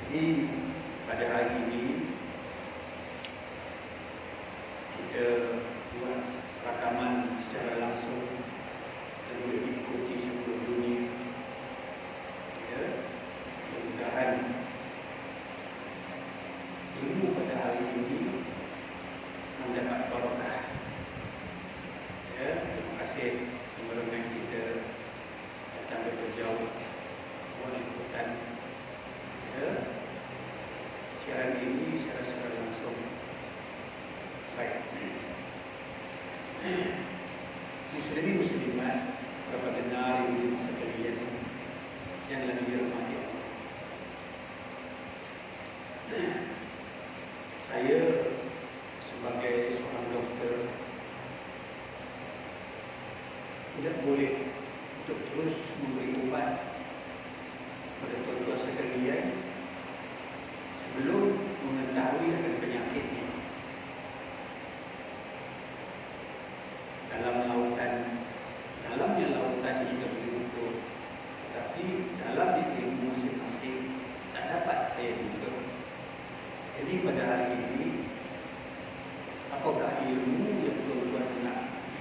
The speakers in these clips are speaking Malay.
Jadi pada hari ini kita buat rakaman secara langsung dan boleh diikuti seluruh dunia. Ya, mudah-mudahan ilmu pada hari ini mendapat barokah. Ya, terima kasih teman-teman kita datang dari jauh buat ikutan. Ya, siaran ini secara langsung. Baik. Muslimin muslimat, para pendengar yang sekalian yang lebih dirahmati Allah. Saya sebagai seorang dokter tidak boleh untuk terus memberi obat pada tuan-tuan sekalian sebelum mengetahui akan penyakitnya. Dalamnya lautan juga begitu, tetapi dalamnya ilmu masing-masing tak dapat saya buka. Jadi pada hari ini, apakah ilmu yang tuan-tuan nak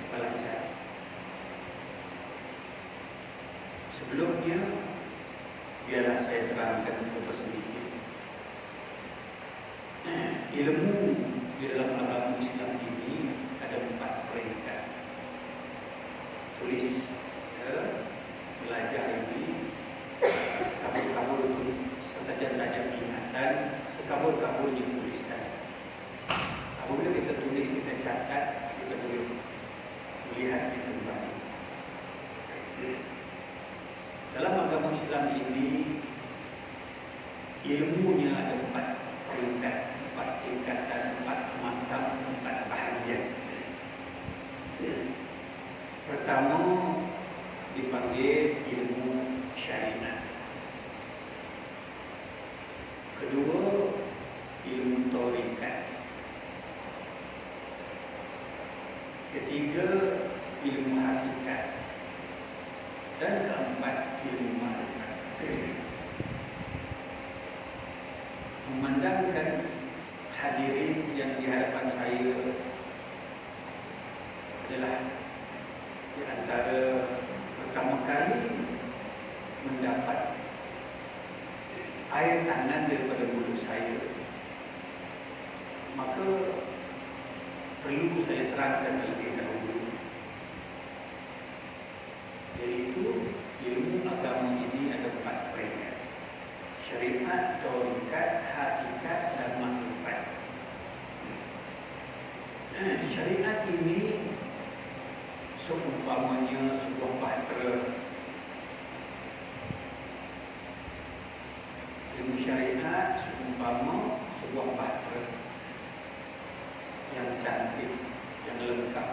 belajar? Sebelumnya, biarlah saya terangkan sedikit. Ilmu di dalam agama Islam ini ada 4 peringkat. Tulis, ya, belajar ini sekabur-kabur itu setajam-tajam ingatan, sekabur-kaburnya tulisan. Apabila kita tulis, kita catat, kita boleh melihat itu kembali. Dalam agama Islam ini, ilmunya ada 4 peringkat, 4 tingkatan, 4 makam, 4 bahagian. Pertama dipanggil ilmu syariat. Kedua, ilmu taurikat. Ketiga, ilmu hakikat. Dan keempat, ilmu ma'rifat. Memandangkan hadirin yang di hadapan saya adalah di antara pertama kali mendapat air tangan daripada mulut saya, maka perlu saya terangkan terlebih dahulu, yaitu ilmu agama ini ada 4 peringkat: syariat, taurikat, hakikat, dan ma'rifat. Syariat ini seumpamanya sebuah bahtera. Ilmu syariat seumpama sebuah bahtera yang cantik, yang lengkap.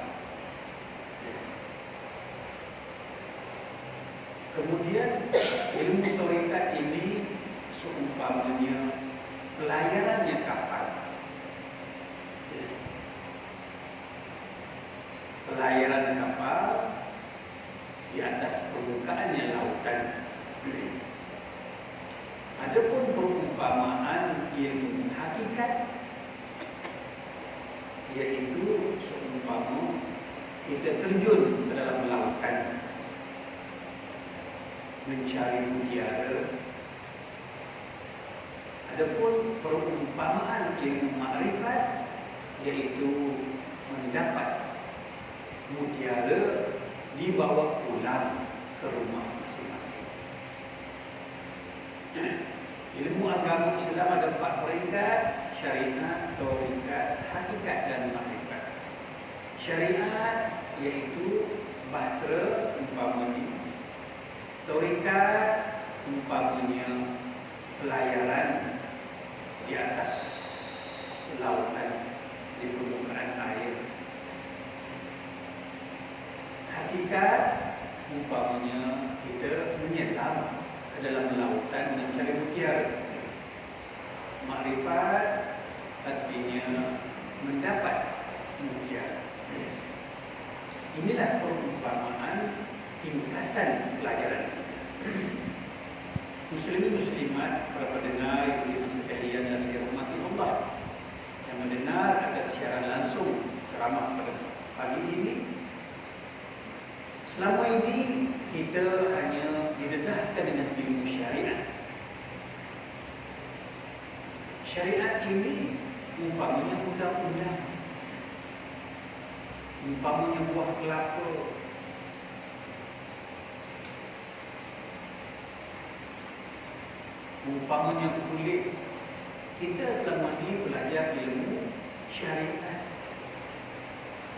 Kemudian ilmu taurikat ini seumpamanya pelayarannya kapal. Pelayaran kapal di atas permukaannya lautan. Adapun perumpamaan ilmu hakikat, yaitu seumpama kita terjun ke dalam lautan mencari mutiara. Adapun perumpamaan ilmu ma'rifat, yaitu mendapat mutiara dibawa pulang ke rumah masing-masing. Ilmu agama Islam ada 4 peringkat: syariat, taurikat, hakikat, dan ma'rifat. Syariat yaitu bahtera umpamanya, taurikat umpamanya pelayaran di atas lautan, di permukaan air. Hakikat umpamanya kita menyelam ke dalam lautan mencari mutiara. Ma'rifat artinya mendapat mutiara. Inilah perumpamaan tingkatan pelajaran. Muslimin muslimat, para pendengar yang kita hanya didedahkan dengan ilmu syariat. Syariat ini umpamanya undang-undang, umpamanya buah kelapa, umpamanya kulit. Kita selama ini belajar ilmu syariat,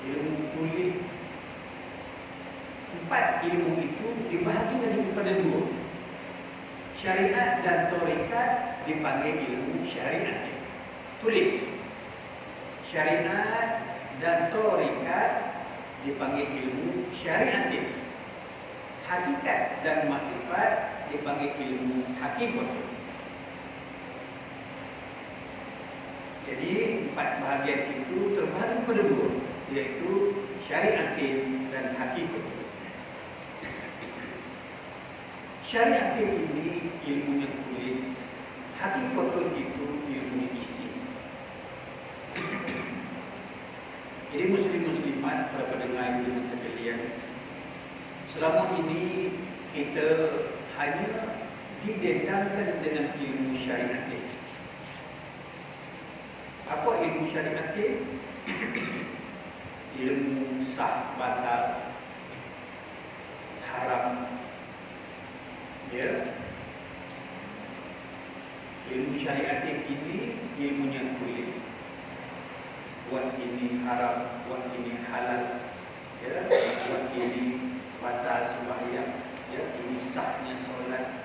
ilmu kulit. 4 ilmu itu dibahagi lagi kepada 2. Syariat dan tarekat dipanggil ilmu syariat. Tulis. Syariat dan tarekat dipanggil ilmu syariat. Hakikat dan makrifat dipanggil ilmu hakikat. Jadi 4 bahagian itu terbahagi pada 2, yaitu syariat dan hakikat. Syariat ini ilmunya kulit, hakikat itu ilmunya isi. Jadi muslim-muslimat, para pendengar ilmu sekalian, selama ini kita hanya didedahkan dengan ilmu syariat. Apa ilmu syariat? Ilmu sah, batal, haram. Ya. Ilmu syariat ini ilmunya kulit. Buat ini haram, buat ini halal. Ya, buat ini batal sembahyang. Ya, ini sahnya solat.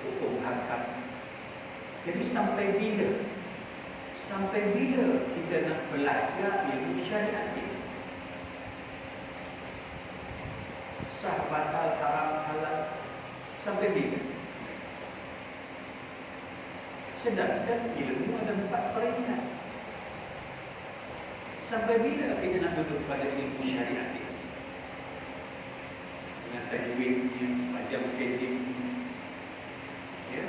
Hukum hakam. Jadi sampai bila? Sampai bila kita nak belajar ilmu syariat ini? Sah, batal, haram, halal. Sampai bila? Sedangkan ilmu ada 4 peringkat. Sampai bila kita nak duduk pada ilmu syariat ini? Dengan tajwidnya, macam pendek. Ya.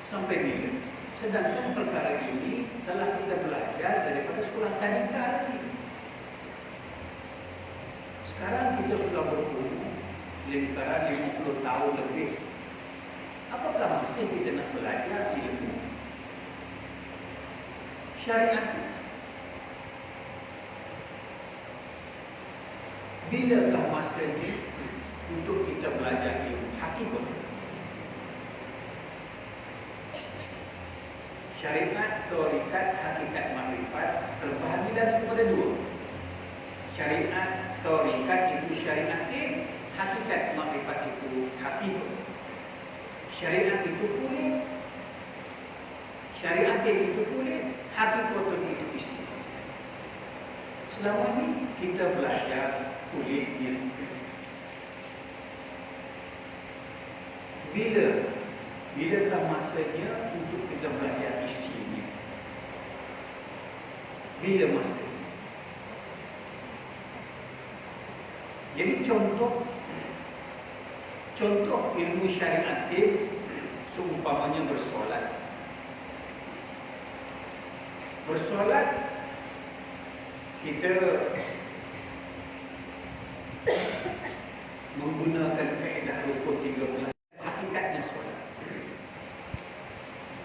Sampai bila? Sedangkan perkara ini telah kita belajar daripada sekolah tadika lagi. Sekarang kita sudah berumur lingkaran 50 tahun lebih. Apakah masih kita nak belajar ilmu syariat? Bilakah masanya untuk kita belajar ilmu hakikat? Syariat, tarekat, hakikat, makrifat terbahagi lagi kepada 2. Syariat, tarekat itu syariat, hakikat, makrifat itu hakikat. Syariat itu kulit, syariat itu kulit, hakikat itu isi. Selama ini kita belajar kulitnya. Bilakah masanya untuk kita belajar isinya? Bila masanya? Jadi contoh ilmu syariat seumpamanya bersolat. Bersolat kita menggunakan kaedah rukun 13. Hakikatnya solat.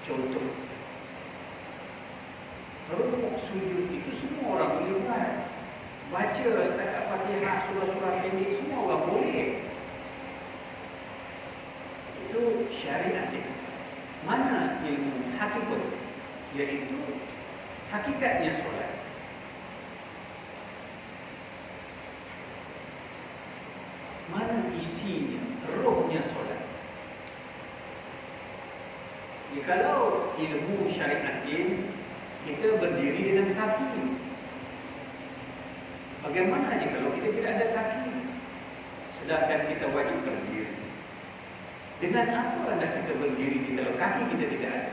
Contoh, rukuk sujud itu semua orang boleh buat. Baca setakat Fatihah, surah-surah pendek, semua orang boleh. Itu syariat. Mana ilmu hakikat? Iaitu hakikatnya solat. Mana isinya, rohnya solat? Kalau ilmu syariat kita berdiri dengan kaki. Bagaimana kalau kita tidak ada kaki? Sedangkan kita wajib berdiri. Dengan apa anda kita berdiri kalau kaki kita tidak ada?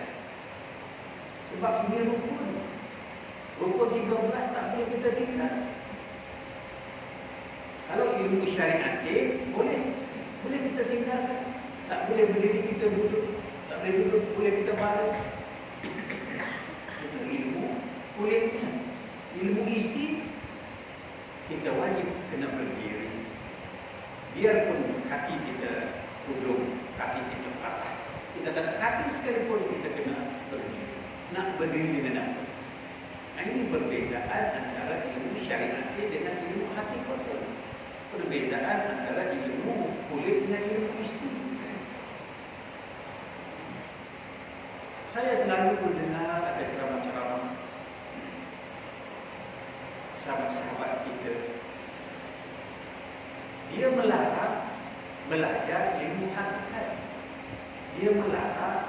Sebab ini rukun. Rukun 13 tak boleh kita tinggal. Kalau ilmu syariat boleh kita tinggalkan. Tak boleh berdiri, kita duduk. Tak boleh duduk, boleh kita baring. Itu ilmu kulitnya. Ilmu isi biarpun kaki kita tudung, kaki kita patah, kita tak ada kaki sekalipun kita kena berdiri. Nak berdiri dengan apa? Nah, ini perbezaan antara ilmu syariat dengan ilmu hakikat. Perbezaan antara ilmu kulit dengan ilmu isi. Saya selalu mendengar ada ceramah-ceramah sahabat-sahabat kita. Dia melarang belajar ilmu hakikat. Dia melarang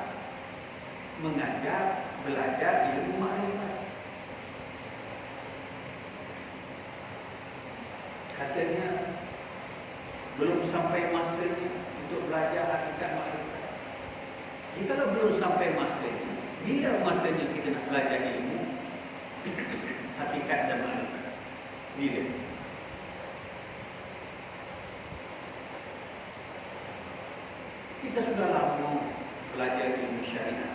mengajar belajar ilmu makrifat. Katanya belum sampai masanya untuk belajar hakikat makrifat. Jika belum sampai masanya, bila masanya kita nak belajar ilmu hakikat dan makrifat? Bila? Kita sudah lama belajar ilmu syariat.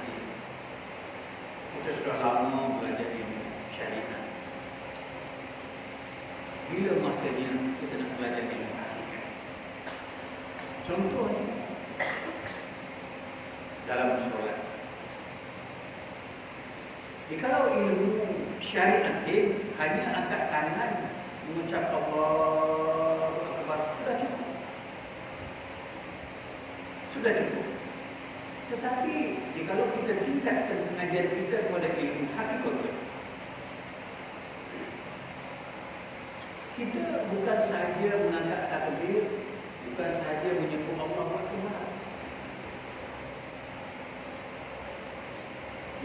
Kita sudah lama belajar ilmu syariat. Bila masanya kita nak belajar ilmu hakikat? Contohnya dalam solat. Jikalau ilmu syariat hanya angkat tangan mengucap Allahu Akbar, sudah cukup. Sudah cukup. Tetapi jikalau kita tingkatkan pengajian kita kepada ilmu hakikat, kita bukan sahaja mengangkat takbir, bukan sahaja menyebut Allahu Akbar.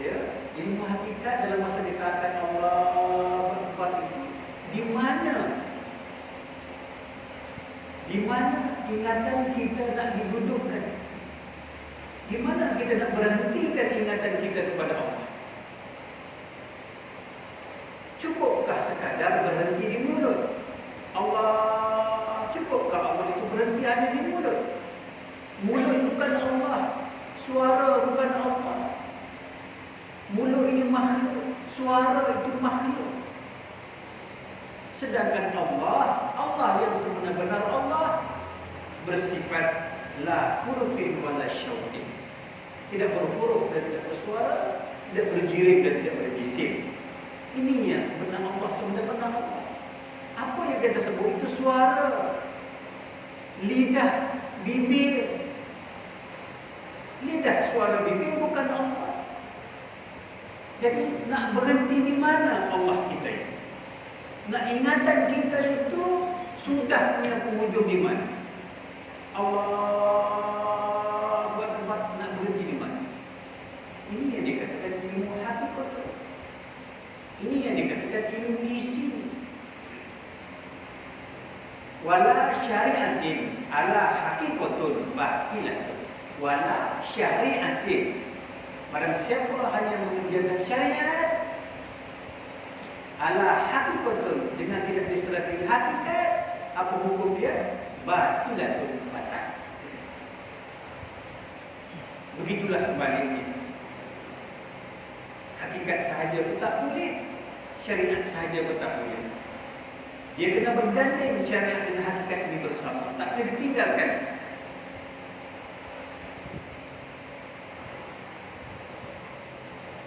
Ya, ilmu hakikat dalam masa dikatakan Allahu Akbar itu di mana? Di mana ingatan kita nak didudukkan? Di mana kita nak berhentikan ingatan kita kepada Allah? Cukupkah sekadar berhenti di mulut? Allah, cukupkah Allah itu berhenti hanya di mulut? Mulut bukan Allah, suara bukan Allah. Mulut ini makhluk, suara itu makhluk. Sedangkan Allah yang sebenar-benar Allah bersifat la hurufin wala syautin. Tidak berhuruf dan tidak bersuara, tidak berjirim dan tidak berjisim. Ininya sebenar Allah, sebenar-benar Allah. Apa yang kita sebut itu suara, lidah, bibir. Lidah, suara, bibir bukan Allah. Jadi nak berhenti di mana Allah kita ini? Nak ingatan kita itu sudahnya penghujung di mana? Allah Akbar, nak berhenti di mana? Ini yang dikatakan ilmu hakikat. Ini yang dikatakan ilmu isi. Wala syari'atin ala hakikatun batilatun. Wala syari'atin. Barang siapa hanya mengerjakan syariat ala hakikatun dengan tidak disertai hakikat, apa hukum dia? Batilatun, batal. Begitulah sebaliknya. Hakikat sahaja pun tak boleh, syariat sahaja pun tak boleh. Dia kena berganding syariat dengan hakikat ini bersama, tak boleh ditinggalkan.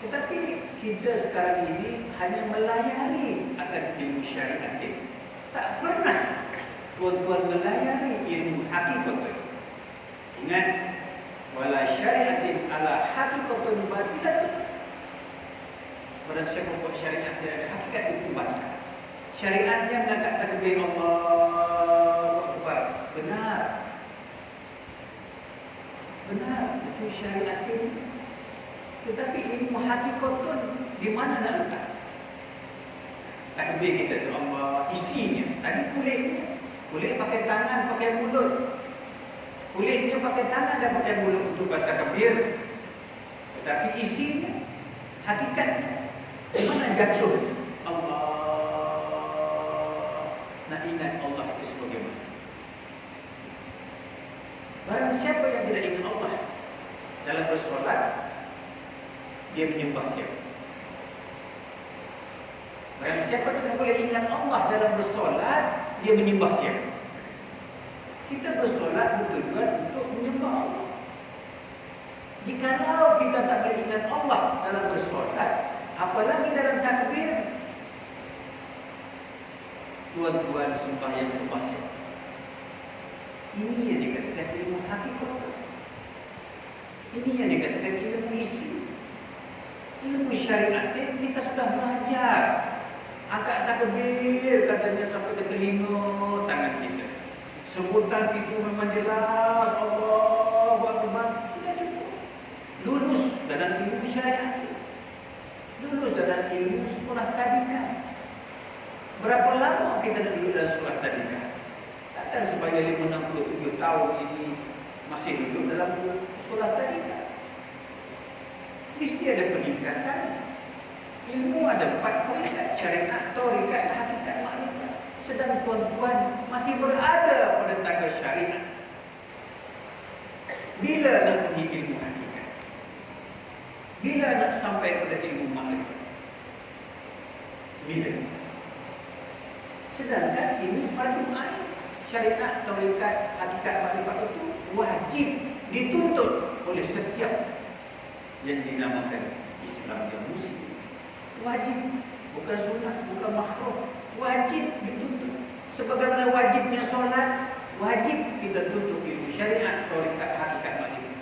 Tetapi kita sekarang ini hanya melayani akan ilmu syariat. Tak pernah tuan-tuan melayani ilmu hakikat. Ingat, wala syariatin ala hakikatun batilatun. Barang siapa buat syariat tidak ada hakikat, itu batal. Syariatnya mengangkat takbir Allahu Akbar, benar. Benar, itu syariat ini. Tetapi ilmu hakikatun di mana nak letak? Takbir kita tu Allah, isinya. Tadi kulitnya, kulit pakai tangan, pakai mulut. Kulitnya pakai tangan dan pakai mulut untuk bertakbir. Tetapi isinya, hakikatnya, di mana jatuh? Allah, nak ingat Allah itu sebagaimana. Barang siapa yang tidak ingat Allah dalam bersolat, dia menyembah siapa? Barang siapa tidak boleh ingat Allah dalam bersolat, dia menyembah siapa? Kita bersolat betul-betul untuk menyembah Allah. Jikalau kita tak boleh ingat Allah dalam bersolat, apalagi dalam takbir, tuan-tuan sembahyang sembahyang. Ini yang dikatakan ilmu hakikat. Ini yang dikatakan ilmu isi. Ilmu syariat kita sudah belajar. Angkat takbir katanya sampai ke telinga tangan kita. Sebutan itu memang jelas, Allahu Akbar, sudah cukup. Lulus dalam ilmu syariat, lulus dalam ilmu sekolah tadika. Berapa lama kita dah duduk dalam sekolah tadika? Takkan supaya 67 tahun ini masih duduk dalam sekolah tadika. Mesti ada peningkatan. Ilmu ada 4 peringkat: syariat, tarekat, hakikat, makrifat. Sedang tuan-tuan masih berada pada tangga syariat. Bila nak pergi ilmu hakikat? Bila nak sampai pada ilmu makrifat? Bila? Sedangkan ilmu fardu ain, syariat, tarekat, hakikat, makrifat itu wajib dituntut oleh setiap yang dinamakan Islam yang muslim. Wajib, bukan sunat, bukan makruh. Wajib dituntut. Sebagaimana wajibnya solat, wajib kita tuntut ilmu syariat, tarekat, hakikat, makrifat.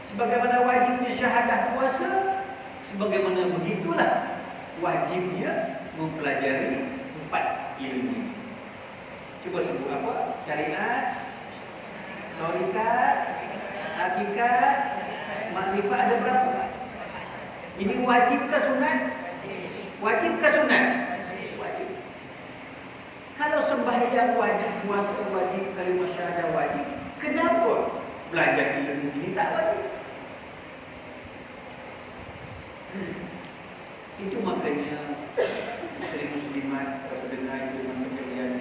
Sebagaimana wajibnya syahadah puasa, sebagaimana begitulah wajibnya mempelajari 4 ilmu. Cuba sebut apa? Syariat, tarekat, hakikat, makrifat, ada berapa? Ini wajibkah sunat? Wajibkah sunat? Wajib. Kalau sembahyang wajib, puasa wajib, kalimah syahadah wajib, kenapa belajar ilmu ini tak wajib? Itu makanya muslim-muslimat, para pendengar itu masa kalian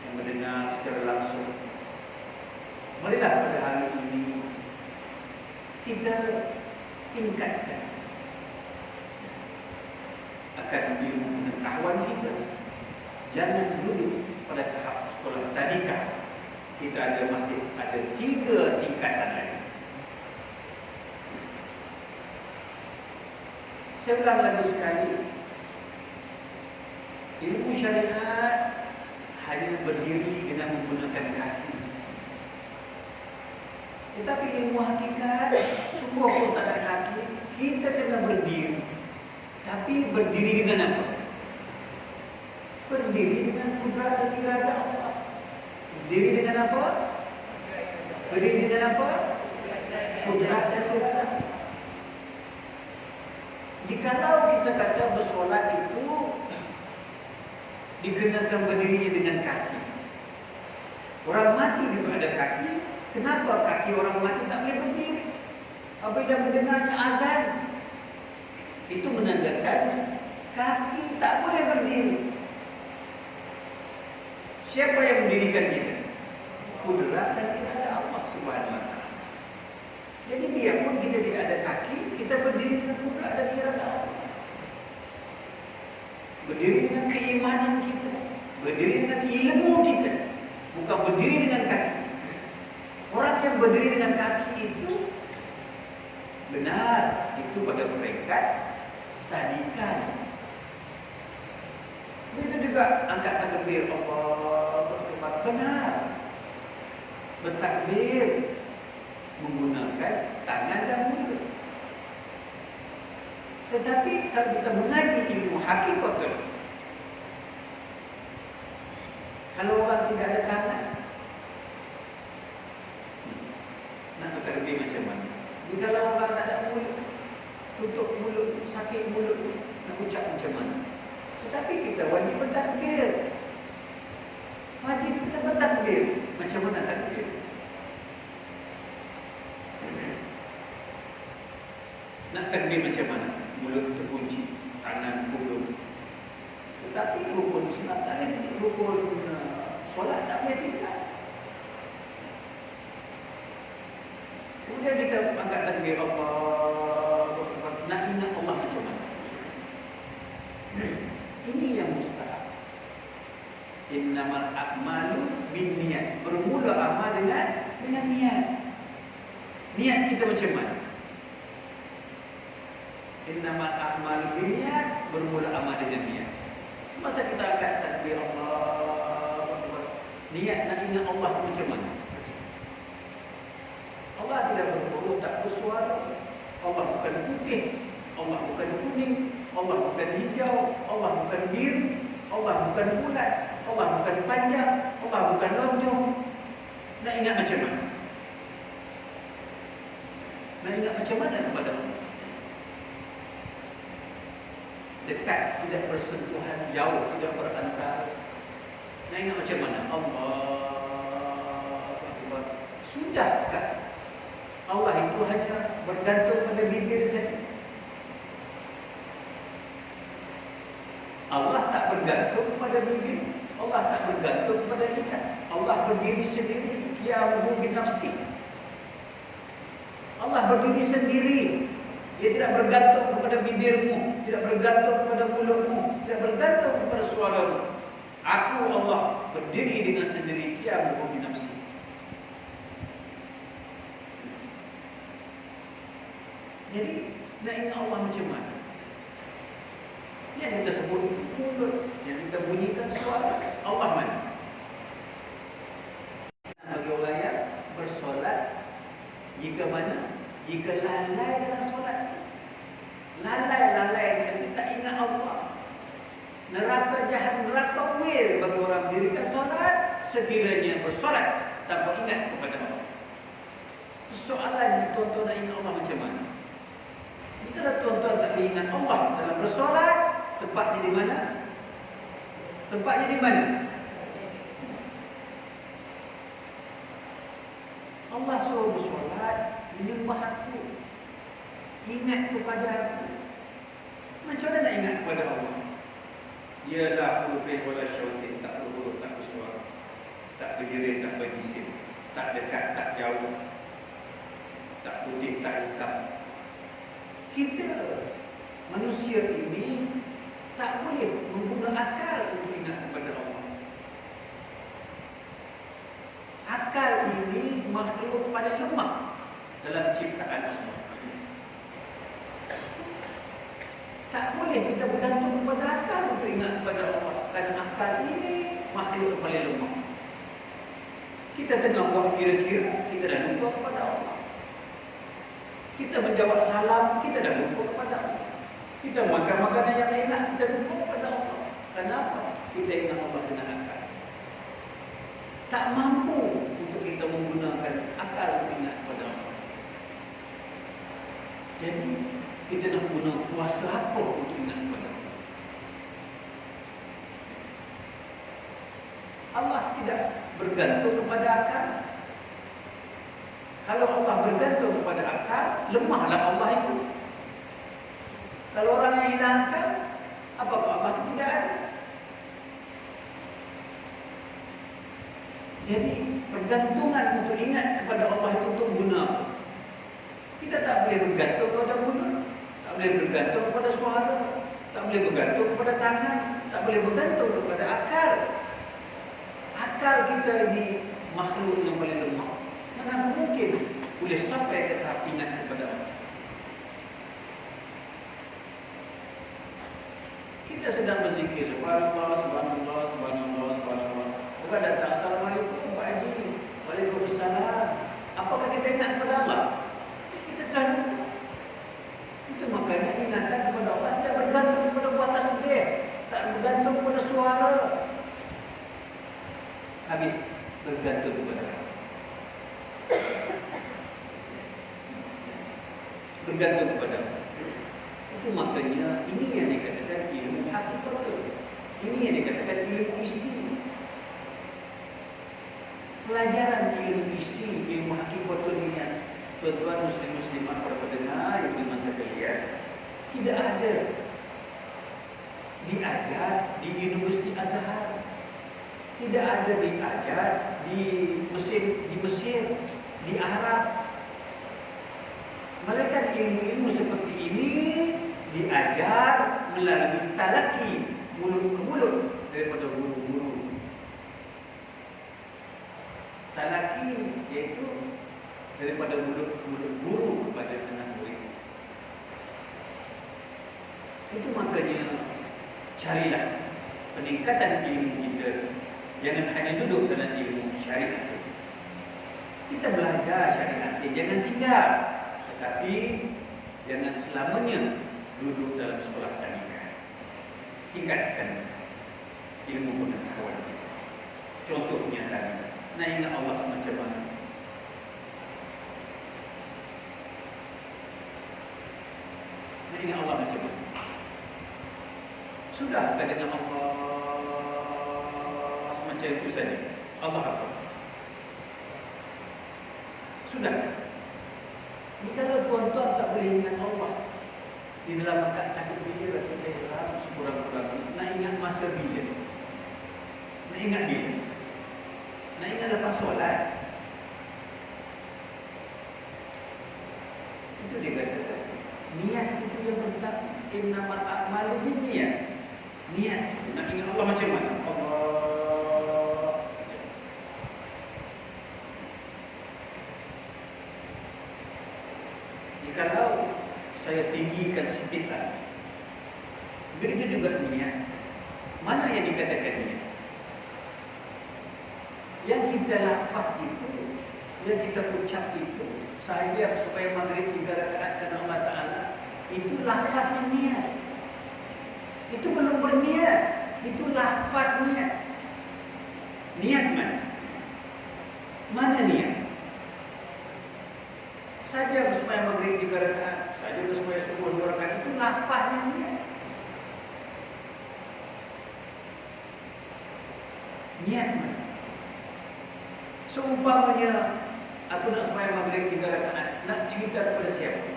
yang mendengar secara langsung, marilah pada hari ini kita tingkatkan akan ilmu pengetahuan kita. Jangan duduk pada tahap sekolah tadika. Kita masih ada 3 tingkatan lagi. Saya ulang lagi sekali, ilmu syariat hanya berdiri dengan menggunakan kaki. Tetapi ilmu hakikat semua pun tak ada kaki. Kita kena berdiri. Tapi berdiri dengan apa? Berdiri dengan kudrat dan iradah Allah. Berdiri dengan apa? Berdiri dengan apa? Kudrat dan iradah. Jikalau kita kata bersolat itu dikenakan berdirinya dengan kaki. Orang mati juga ada kaki. Kenapa kaki orang mati tak boleh berdiri? Apabila mendengarnya azan, itu menandakan kaki tak boleh berdiri. Siapa yang mendirikan kita? Kudrat dan iradah Allah Subhanahu wa taala. Jadi biarpun kita tidak ada kaki, kita berdiri dengan kudrat dan iradah Allah. Berdiri dengan keimanan kita, berdiri dengan ilmu kita, bukan berdiri dengan kaki. Orang yang berdiri dengan kaki itu benar, itu pada peringkat tadika. Begitu juga angkat takbir Allah Akbar, benar. Bertakbir menggunakan tangan dan mulut. Tetapi kalau kita mengaji ilmu hakikat, kalau orang tidak ada tangan, nak bertakbir macam mana? Jika orang tak ada mulut, tutup mulut, sakit mulut, nak ucap macam mana? Tetapi kita wajib bertakbir. Wajib kita bertakbir. Macam mana takbir? Nak takbir macam mana? Mulut terkunci, tangan pulung. Tetapi rukun Islam tak ada, rukun solat tak boleh tinggal. Kemudian kita angkat takbir Allah, nak ingat Allah macam mana? Ini yang mustahab. Innamal a'malu binniyat. Bermula dengan niat. Niat kita macam mana? Innamal a'malu binniyat, bermula amal dengan niat. Semasa kita angkat takbir Allah Akbar, niat nak ingat Allah tu macam mana? Allah tidak berhuruf, tak bersuara. Allah bukan putih, Allah bukan kuning, Allah bukan hijau, Allah bukan biru, Allah bukan bulat, Allah bukan panjang, Allah bukan lonjong. Nak ingat macam mana? Nak ingat macam mana kepada Allah? Dekat, tidak bersentuhan, jauh, tidak berantara. Nak ingat macam mana? Allah Akbar. Sudahkah Allah itu hanya bergantung pada bibir saja? Allah tak bergantung pada bibir, Allah tak bergantung pada lidah. Allah berdiri sendiri, qiyamuhu binafsi. Allah berdiri sendiri. Dia tidak bergantung kepada bibirmu, tidak bergantung kepada mulutmu, tidak bergantung kepada suaramu. Aku Allah berdiri dengan sendiri, qiyamuhu binafsi. Jadi nak ingat Allah macam mana? Yang kita sebut itu mulut, yang kita bunyikan suara. Allah mana? Bagi orang yang bersolat, jika mana? Jika lalai dalam solat, lalai nanti tak ingat Allah. Neraka jahat, neraka wil bagi orang mendirikan solat sekiranya bersolat tanpa ingat kepada Allah. Soalannya, tuan-tuan nak ingat Allah macam mana? Kalau tuan-tuan tak ingat Allah dalam bersolat, tempatnya di mana? Tempatnya di mana? Allah suruh bersolat, menyembah aku, ingat kepada aku. Macam mana nak ingat kepada Allah? Ialah hurufin wala syautin, tak berhuruf, tak bersuara, tak berdiri, tak berjisim, tak dekat, tak jauh, tak putih, tak hitam. Kita manusia ini tak boleh menggunakan akal untuk ingat kepada Allah. Akal ini makhluk paling lemah dalam ciptaan Allah. Tak boleh kita bergantung kepada akal untuk ingat kepada Allah, kerana akal ini makhluk paling lemah. Kita tengah buat kira-kira, kita dah lupa kepada Allah. Kita menjawab salam, kita dah lupa kepada Allah. Kita makan makanan yang enak, kita lupa kepada Allah. Kenapa? Kita ingat Allah dengan akal. Tak mampu untuk kita menggunakan akal untuk ingat kepada Allah. Jadi kita nak guna kuasa apa untuk ingat kepada Allah? Allah tidak bergantung kepada akal. Kalau Allah bergantung kepada akal, lemahlah Allah itu. Kalau orang yang hilang akal, apakah Allah itu tidak ada? Jadi pergantungan untuk ingat kepada Allah itu untuk guna apa? Kita tak boleh bergantung kepada mulut, tak boleh bergantung kepada suara, tak boleh bergantung kepada tangan, tak boleh bergantung kepada akal. Akal kita ini makhluk yang paling lemah. Mana mungkin boleh sampai ke tahap ingat kepada Allah? Kita sedang berzikir, subhanallah, subhanallah, subhanallah, subhanallah. Bukan datang, assalamualaikum Pak Haji, waalaikumsalam. Apakah kita ingat kepada Allah? Kita telah lupa. Itu makanya ingatan kepada Allah tidak bergantung kepada buat tasbih, tak bergantung kepada suara. Habis bergantung kepada Allah. Bergantung kepada Allah. Itu makanya ini yang dikatakan ilmu hakikat. Ini yang dikatakan ilmu isi. Pelajaran ilmu isi, ilmu hakikat dunia. Tuan-tuan muslim-muslimat para pendengar yang dimasa kalian, tidak ada diajar di Universiti Azhar, tidak ada diajar di Mesir, di Arab. Melainkan ilmu-ilmu seperti ini diajar melalui talaki, mulut ke mulut daripada guru-guru. talaki, iaitu daripada mulut ke mulut guru kepada anak murid. Itu makanya carilah peningkatan ilmu kita. Jangan hanya duduk dalam ilmu syariat. Kita belajar syariat, jangan tinggal. Tetapi jangan selamanya duduk dalam sekolah talikan. Tingkatkan ilmu pengetahuan kita. Contohnya tadi, nak ingat Allah macam mana? Nak ingat Allah macam mana? Sudah tak dengan Allah semacam itu saja. Allah apa? Sudah. Kalau tuan-tuan tak boleh ingat Allah di dalam akad takut bila kita dalam sekurang-kurangnya, nak ingat masa bila, nak ingat bila, nak ingat lepas solat. Itu dia kata niat itu yang penting. Innamal a'malu binniyat. Niat itu nak ingat Allah macam mana? Allah. Jikalau saya tinggikan sikit lagi, begitu juga niat. Mana yang dikatakan niat? Yang kita lafaz itu, yang kita ucap itu sahaja supaya maghrib 3 rakaat kerana Allah Ta'ala, itu lafaznya niat. Itu belum berniat, itu lafaz niat. Niat mana? Mana niat? Saja supaya maghrib 3 rakaat, saja supaya subuh 2 rakaat, itu lafaznya niat. Niat mana? Seumpamanya aku nak supaya maghrib 3 rakaat, nak cerita kepada siapa?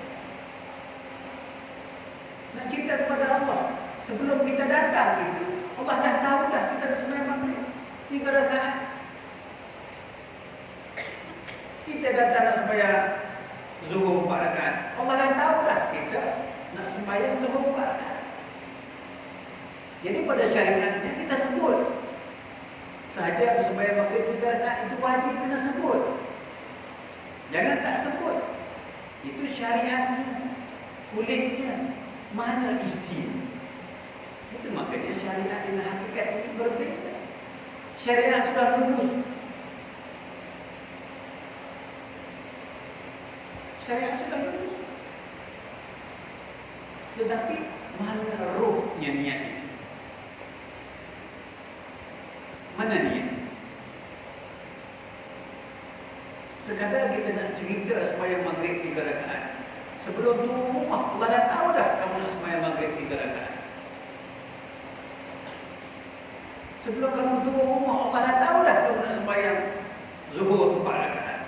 Nak cerita kepada Allah. Sebelum kita datang itu, Allah dah tahu dah kita dah sembahyang maghrib 3 rakaat. Kita datang nak sembahyang zuhur 4 rakaat, Allah dah tahu dah kita nak sembahyang zuhur 4 rakaat. Jadi pada syariatnya kita sebut sahaja sembahyang maghrib 3 rakaat, itu wajib kena sebut. Jangan tak sebut. Itu syariatnya, kulitnya, mana isi. Itu makanya syariat dengan hakikat ini berbeza. Syariat sudah lulus. Syariat sudah lulus. Tetapi mana rohnya niat itu? Mana niat? Sekadar kita nak cerita supaya maghrib 3 rakaat. Sebelum tu rumah, Allah dah tahu dah kamu nak sembahyang maghrib 3 rakaat. Sebelum kamu duduk rumah, Allah dah tahu dah kamu nak sembahyang zuhur 4 rakaat.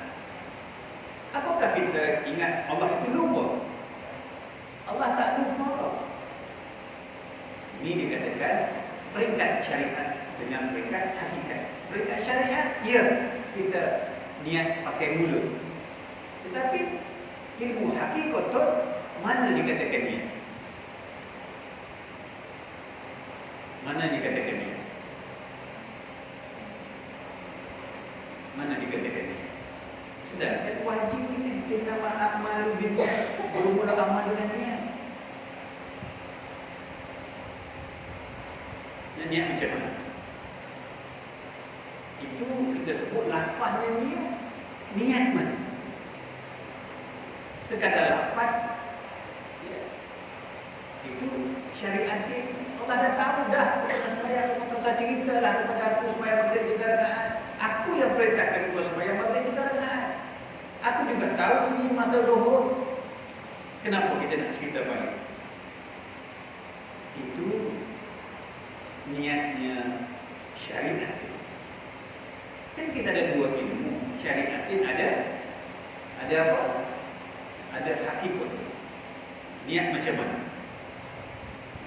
Apakah kita ingat Allah itu lupa? Allah tak lupa. Ini dikatakan peringkat syariat dengan peringkat hakikat. Peringkat syariat, ya, kita niat pakai mulut. Tetapi ilmu hakikat mana dikatakan niat? Mana dikatakan niat? Mana dikatakan niat? Sedangkan wajib ini innamal a'malu binniyat, bermula amal dengan niat. Dan niat macam mana? Itu kita sebut lafaznya niat. Niat mana? Sekadar lafaz, ya. Itu syariat dia. Allah dah tahu dah kepada sembahyang, kamu tak usah ceritalah kepada aku sembahyang maghrib 3 rakaat. Aku yang perintahkan kau sembahyang maghrib 3 rakaat. Aku juga tahu ini masa zuhur. Kenapa kita nak cerita balik? Itu niatnya syariat. Kan kita ada dua ilmu. Syariatin ada apa? Ada hakikat. Niat macam mana?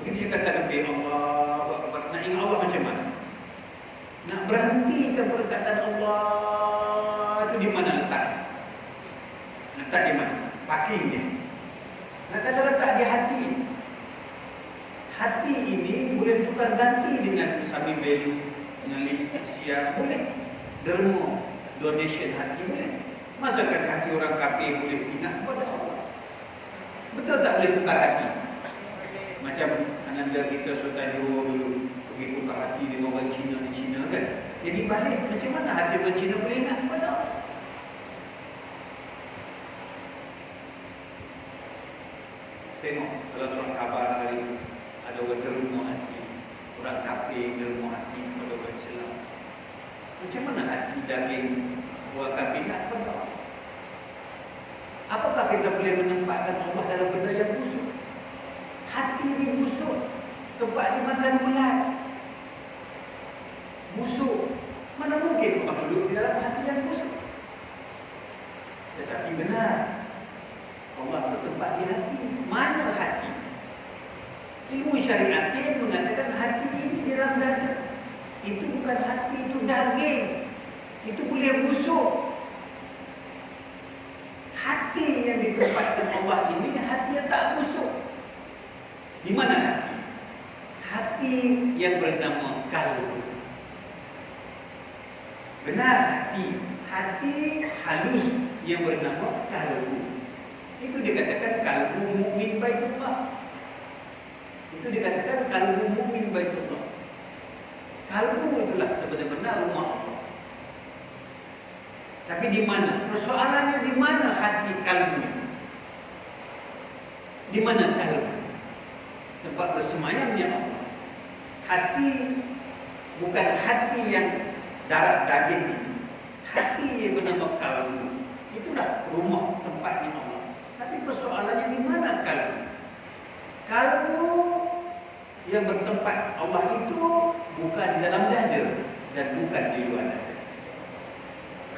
Begitu dia katakan Allah, nak ingat Allah macam mana? Nak berhenti ke perkataan Allah itu di mana letak? Letak di mana? Parkingnya. Nak kata letak di hati. Hati ini boleh tukar ganti dengan sami belu, dengan siap, boleh. Derma, donation hati boleh. Masakan hati orang kafir boleh ingat kepada Allah? Betul tak boleh tukar hati? Macam ananda kita Sultan Johor dulu pergi tukar hati dengan orang Cina di Cina kan. Jadi balik macam mana hati orang Cina boleh ingat kepada Allah? Tengok kalau surat khabar hari itu ada orang terumah hati, orang kafir terumah hati kepada orang Islam. Macam mana hati daging orang kafir ingat kepada Allah? Apakah kita boleh menempatkan Allah dalam benda yang busuk? Hati ini busuk, tempat dimakan ulat. Busuk. Mana mungkin Allah duduk di dalam hati yang busuk? Tetapi benar, Allah bertempat di hati. Mana hati? Ilmu syariat mengatakan hati ini di dalam dada. Itu bukan hati, itu daging. Itu boleh busuk. Hati yang ditempatkan Allah ini hati yang tak busuk. Di mana hati? Hati yang bernama kalbu. Benar, hati. Hati halus yang bernama kalbu. Itu dikatakan kalbu mukmin Baitullah. Itu dikatakan kalbu mukmin Baitullah. Kalbu itulah sebenarnya rumah Allah. Tapi di mana? Persoalannya di mana hati kalbu itu? Di mana kalbu? Tempat bersemayamnya Allah. Hati bukan hati yang darah daging itu. Hati yang bernama kalbu. Itulah rumah tempatnya Allah. Tapi persoalannya di mana kalbu? Kalbu yang bertempat Allah itu bukan di dalam dada dan bukan di luar dada.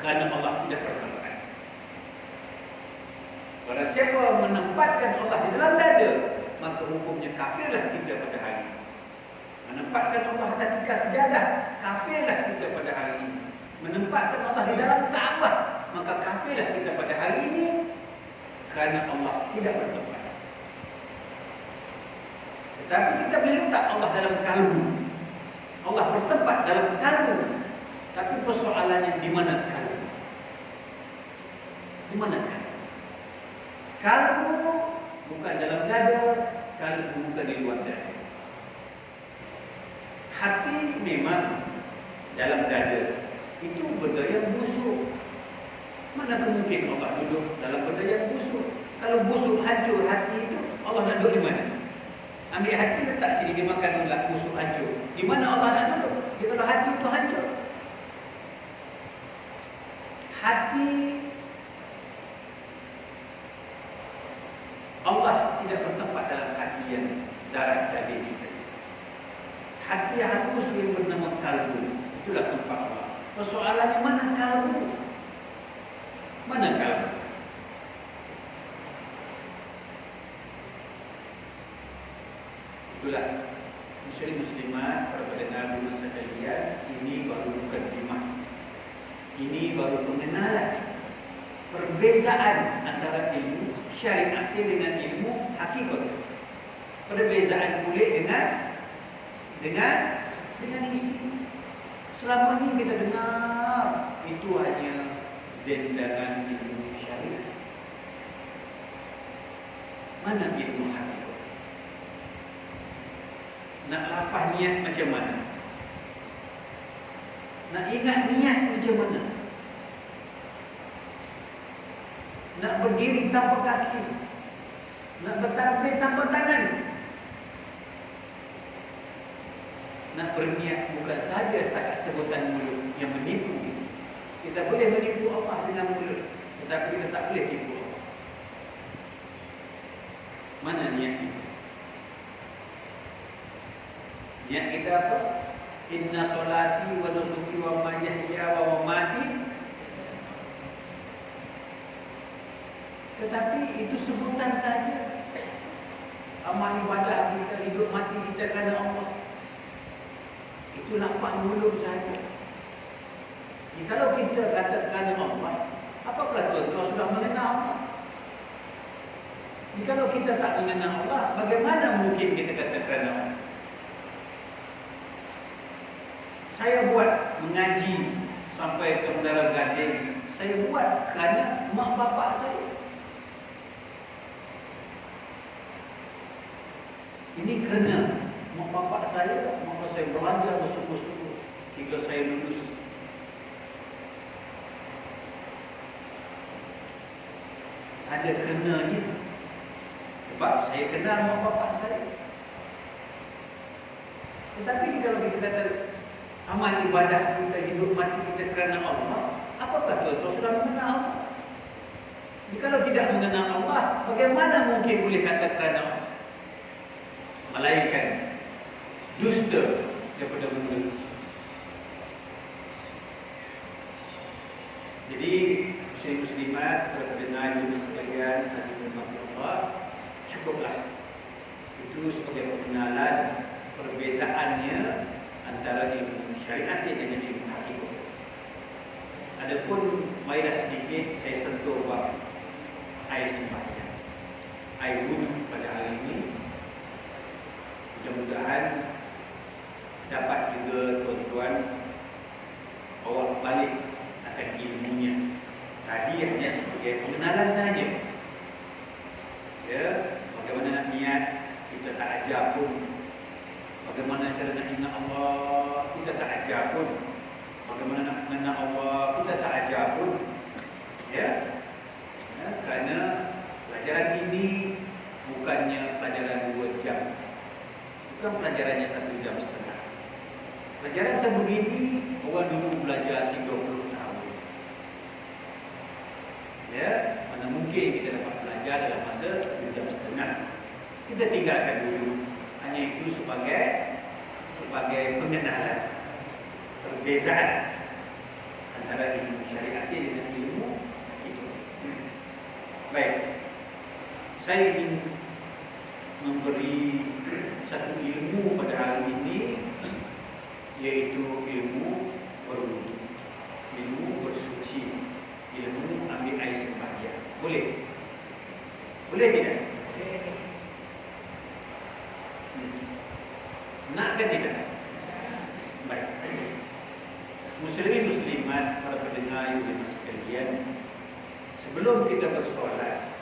Kerana Allah tidak bertempat. Barang siapa menempatkan Allah di dalam dada, maka hukumnya kafirlah kita pada hari ini. Menempatkan Allah atas tikas sejadah, kafirlah kita pada hari ini. Menempatkan Allah di dalam Kaabah, maka kafirlah kita pada hari ini. Kerana Allah tidak bertempat. Tetapi kita boleh letak Allah dalam kalbu. Allah bertempat dalam kalbu. Tapi persoalannya di mana kalbu? Di mana kalbu? Kalbu bukan dalam dada, kalbu bukan di luar dada. Hati memang dalam dada. Itu benda yang busuk. Mana kemungkinan Allah duduk dalam benda yang busuk? Kalau busuk hancur hati itu, Allah nak duduk di mana? Ambil hati letak sini, dia makan ulat busuk hancur. Di mana Allah nak duduk? Dia kalau hati itu hancur. Hati Allah tidak bertempat dalam hati yang darah daging kita. Hati yang halus yang bernama kalbu, itulah tempat Allah. Persoalannya mana kalbu? Mana kalbu? Itulah muslimat para pendengar rumah sekalian, ini baru mukadimah. Ini baru pengenalan perbezaan antara ilmu syariat dengan ilmu hakikat. Perbezaan kulit dengan isi. Selama ini kita dengar itu hanya dendangan ilmu syariat. Mana ilmu hakikat? Nak lafaz niat macam mana? Nak ingat niat macam mana? Nak berdiri tanpa kaki, nak bertakbir tanpa tangan, nak berniat bukan sahaja setakat sebutan mulut yang menipu. Kita boleh menipu Allah dengan mulut, tetapi kita tak boleh tipu Allah. Mana niat kita? Niat kita apa? Inna solati wa nusuki wa mahyaya wa mamati. Tetapi itu sebutan saja. Amal ibadah kita, hidup mati kita kerana Allah. Itu lafaz mulut saja. Kalau kita kata kerana Allah, apakah tuan-tuan sudah mengenal Allah? Kalau kita tak mengenal Allah, bagaimana mungkin kita kata kerana Allah? Saya buat mengaji sampai ke Menara Gading, saya buat kerana mak bapak saya. Ini kerana mak bapak saya, maka saya belajar bersungguh-sungguh hingga saya lulus. Ada kenanya. Sebab saya kenal mak bapak saya. Tetapi kalau kita kata amal ibadah kita, hidup mati kita kerana Allah, apakah tuan-tuan sudah mengenal Allah? Jadi kalau tidak mengenal Allah, bagaimana mungkin boleh kata kerana Allah? Melainkan dusta daripada mulut. Jadi muslim-muslimat, para pendengar juga sekalian, hadirin dirahmati Allah, cukuplah itu sebagai pengenalan perbezaannya antara ilmu syariat dengan ilmu hakikat. Adapun marilah sedikit saya sentuh bab air sembahyang, air wudu pada hari ini. Mudah-mudahan dapat juga tuan-tuan bawa balik akan ilmunya. Tadi hanya sebagai pengenalan saja. Ya, bagaimana nak niat kita tak ajar pun. Bagaimana cara nak ingat Allah kita tak ajar pun. Bagaimana nak mengenal Allah kita tak ajar pun. Ya, kerana pelajaran ini bukannya pelajaran 2 jam. Bukan pelajarannya 1 jam setengah. Pelajaran sebegini orang dulu belajar 30 tahun. Ya, mana mungkin kita dapat belajar dalam masa 1 jam setengah. Kita tinggalkan dulu. Hanya itu sebagai pengenalan perbezaan antara ilmu syariat dengan ilmu itu. Baik, saya ingin memberi satu ilmu pada hari ini, yaitu ilmu berwudu, ilmu bersuci, ilmu ambil air sembahyang. Boleh? Boleh tidak? Nak ke tidak? Baik. Muslimin muslimat, para pendengar yang berbahagia sekalian, sebelum kita bersolat,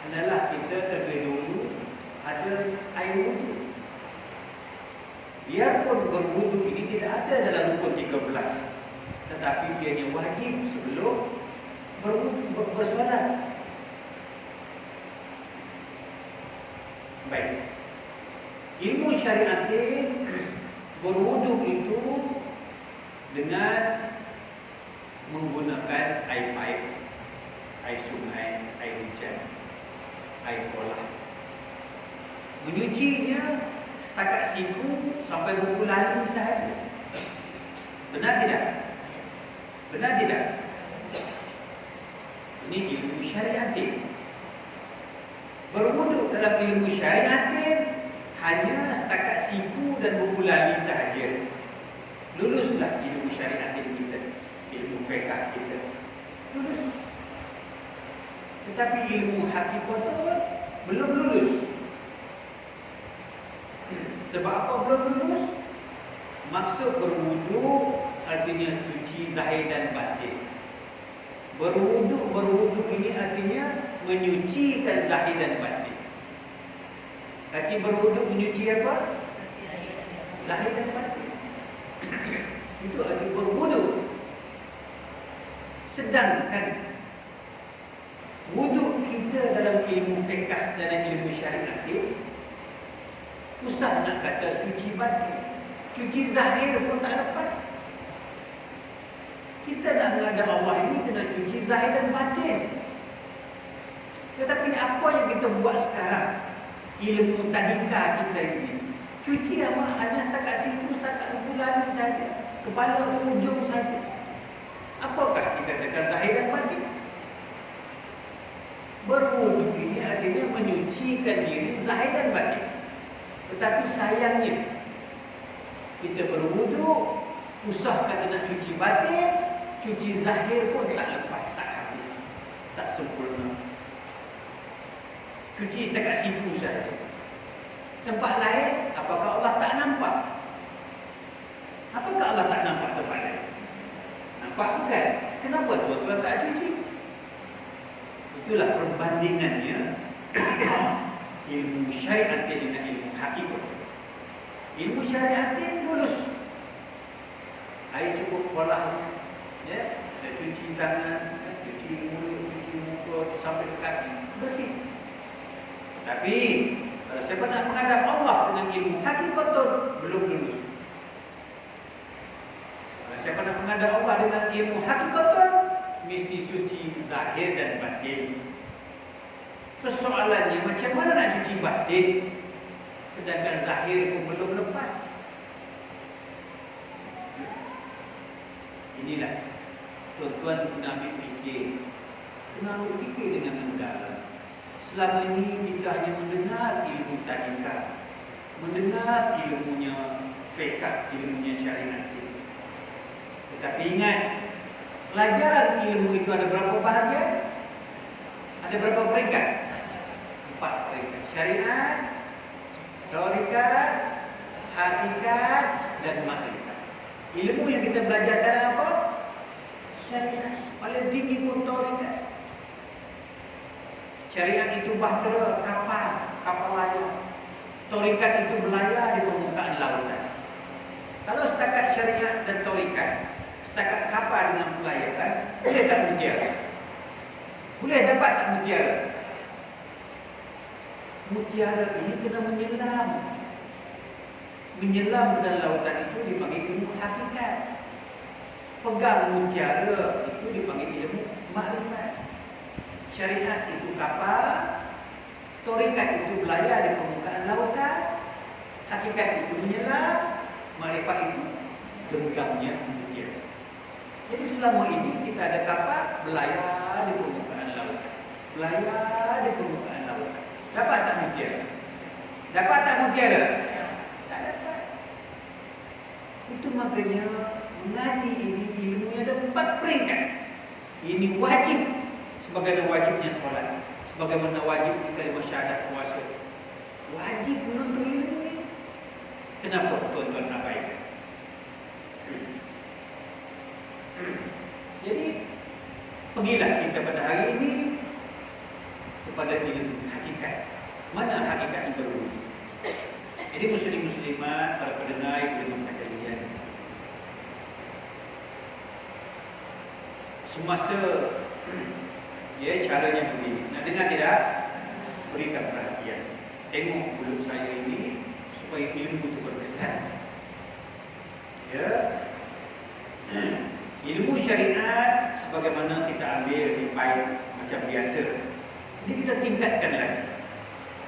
adalah kita terlebih dulu ada air wudu. Biarpun berwudu ini tidak ada dalam rukun 13, tetapi ianya wajib sebelum bersolat. Baik. Ilmu syariatin berwudu itu dengan menggunakan air paip, air sungai, air hujan, air kolam. Menyucinya setakat siku sampai buku lali sahaja. Benar tidak? Benar tidak? Ini ilmu syariatin. Berwudu dalam ilmu syariatin hanya setakat siku dan buku lali sahaja. Luluslah ilmu syariatin kita, ilmu fiqh kita. Lulus. Tetapi ilmu hakikat belum lulus. Sebab apa belum lulus? Maksud berwudu artinya suci zahir dan batin. Berwudu ini artinya menyucikan zahir dan batin. Kaki berwudu menyuci apa? Zahir dan batin. Itu arti berwudu. Sedangkan wudu kita dalam ilmu fiqh, dalam ilmu syariat, usah nak kata cuci batin, cuci zahir pun tak lepas. Kita nak menghadap Allah ini kena cuci zahir dan batin. Tetapi apa yang kita buat sekarang, ilmu tadika kita ini, cuci hanya setakat siku, setakat bulan saja, kepala ujung saja. Apakah dikatakan zahir dan batin? Berwudu ini artinya menyucikan diri zahir dan batin. Tetapi sayangnya kita berwudu, usahakan nak cuci batin, cuci zahir pun tak lepas, tak habis, tak sempurna. Cuci setakat siku saja. Tempat lain, apakah Allah tak nampak? Apakah Allah tak nampak tempat lain? nampak bukan? Kenapa tuan-tuan tak cuci? Itulah perbandingannya ilmu syariat dengan ilmu hakikat. Ilmu syariat mulus, air cukup polanya, ya, kita cuci tangan, cuci mulut, cuci muka sampai ke kaki, bersih. Tapi kalau saya pernah menghadap Allah dengan ilmu hakikat belum lulus. Kalau saya pernah menghadap Allah dengan ilmu hakikat mesti suci zahir dan batin. Persoalannya macam mana nak cuci batin sedangkan zahir pun belum lepas. Inilah tuan-tuan kena ambil fikir. Kena ambil fikir dengan mendalam. Selama ini kita hanya mendengar ilmu tarikat, mendengar ilmunya fiqh, ilmunya syariat. Tetapi ingat, pelajaran ilmu itu ada berapa bahagian? Ada berapa peringkat? 4 peringkat. Syariat, tarikat, hakikat dan makrifat. Ilmu yang kita belajar sekarang apa? Syariat. Paling tinggi pun tarikat. Syariat itu bahtera kapal layar. Tarikat itu belayar di permukaan lautan. Kalau setakat syariat dan tarikat, setakat kapal dengan pelayaran, boleh tak mutiara? Boleh dapat tak mutiara? Mutiara ini kena menyelam. Menyelam ke dalam lautan itu dipanggil ilmu hakikat. Pegang mutiara itu dipanggil ilmu makrifat. Syariat itu kapal, tarikat itu belayar di permukaan lautan, hakikat itu menyelam, makrifat itu genggamnya mutiara. Jadi selama ini kita ada kapal belayar di permukaan lautan, belayar di permukaan lautan. Dapat tak mutiara? Dapat tak mutiara? Tak dapat. Itu makanya mengaji ini ilmunya ada 4 peringkat. Ini wajib, sebagaimana wajibnya solat, sebagaimana wajib kalimah syahadat puasa. Wajib menuntut ilmu ini. Kenapa tuan-tuan abaikan? Jadi pergilah kita pada hari ini kepada ilmu hakikat. Mana hakikat yang berwujud? Jadi muslim-muslimat, para pendengar yang masa kalian, semasa caranya begini. Nak dengar tidak? Berikan perhatian. Tengok mulut saya ini supaya ilmu itu berkesan. Ya. Ilmu syariat sebagaimana kita ambil di baik macam biasa. Ini kita tingkatkan lagi.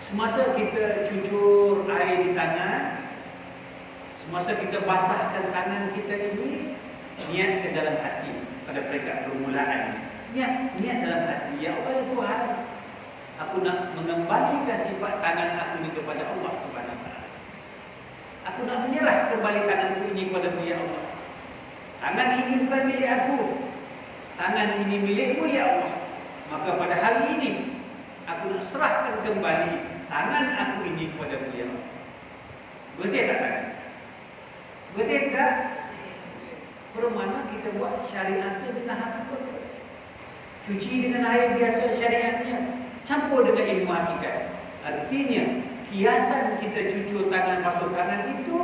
Semasa kita cucur air di tangan, semasa kita basahkan tangan kita ini, niat ke dalam hati pada peringkat permulaan. Niat dalam hati, ya Allah ya Tuhan, aku nak mengembalikan sifat tangan aku ini kepada Allah Subhanahu wa taala. Aku nak menyerah kembali tanganku ini kepada-Mu ya Allah. Tangan ini bukan milik aku, tangan ini milik-Mu ya Allah. Maka pada hari ini aku nak serahkan kembali tangan aku ini kepada-Mu ya Allah. Bersih tak tangan? Bersih tidak? Bermakna kita buat syariat itu dengan hakikat. Cuci dengan air biasa syariatnya, campur dengan ilmu hakikat. Artinya kiasan kita cucur tangan, basuh tangan itu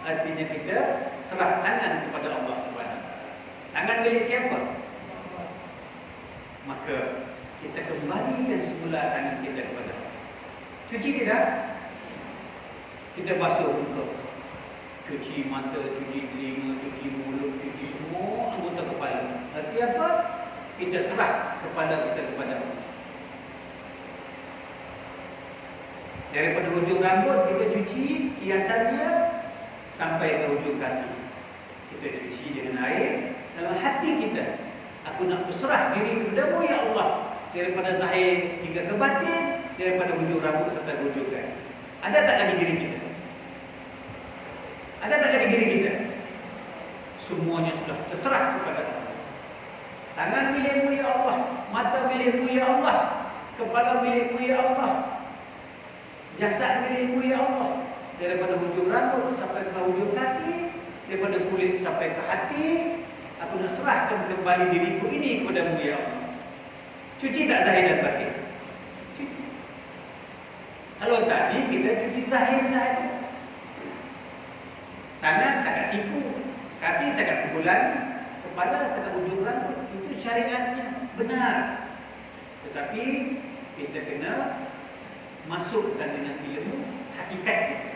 artinya kita serah tangan kepada Allah Subhanahu wa taala. Tangan milik siapa? Maka kita kembalikan semula tangan kita kepada Allah. Cuci tidak? Kita basuh muka, cuci mata, cuci telinga, cuci mulut, cuci semua anggota kepala. Arti apa? Kita serah kepala kita kepada Allah. Daripada hujung rambut kita cuci hiasannya sampai ke hujung kaki. Kita cuci dengan air dalam hati kita. Aku nak berserah diri kepada-Mu ya Allah, daripada zahir hingga ke batin, daripada hujung rambut sampai ke hujung kaki. Ada tak lagi diri kita? Ada tak lagi diri kita? Semuanya sudah terserah kepada Allah. Tangan milik-Mu ya Allah, mata milik-Mu ya Allah, kepala milik-Mu ya Allah, jasad milik-Mu ya Allah, daripada hujung rambut sampai ke hujung kaki, daripada kulit sampai ke hati, Aku nak serahkan kembali diriku ini kepadamu ya Allah. Cuci tak zahir dan batin? Cuci. Kalau tadi kita cuci zahir sahaja. Tangan setakat siku, kaki setakat pukulan, kepala setakat ujung rambut. Itu syariatnya benar. Tetapi kita kena masukkan dengan ilmu hakikat kita.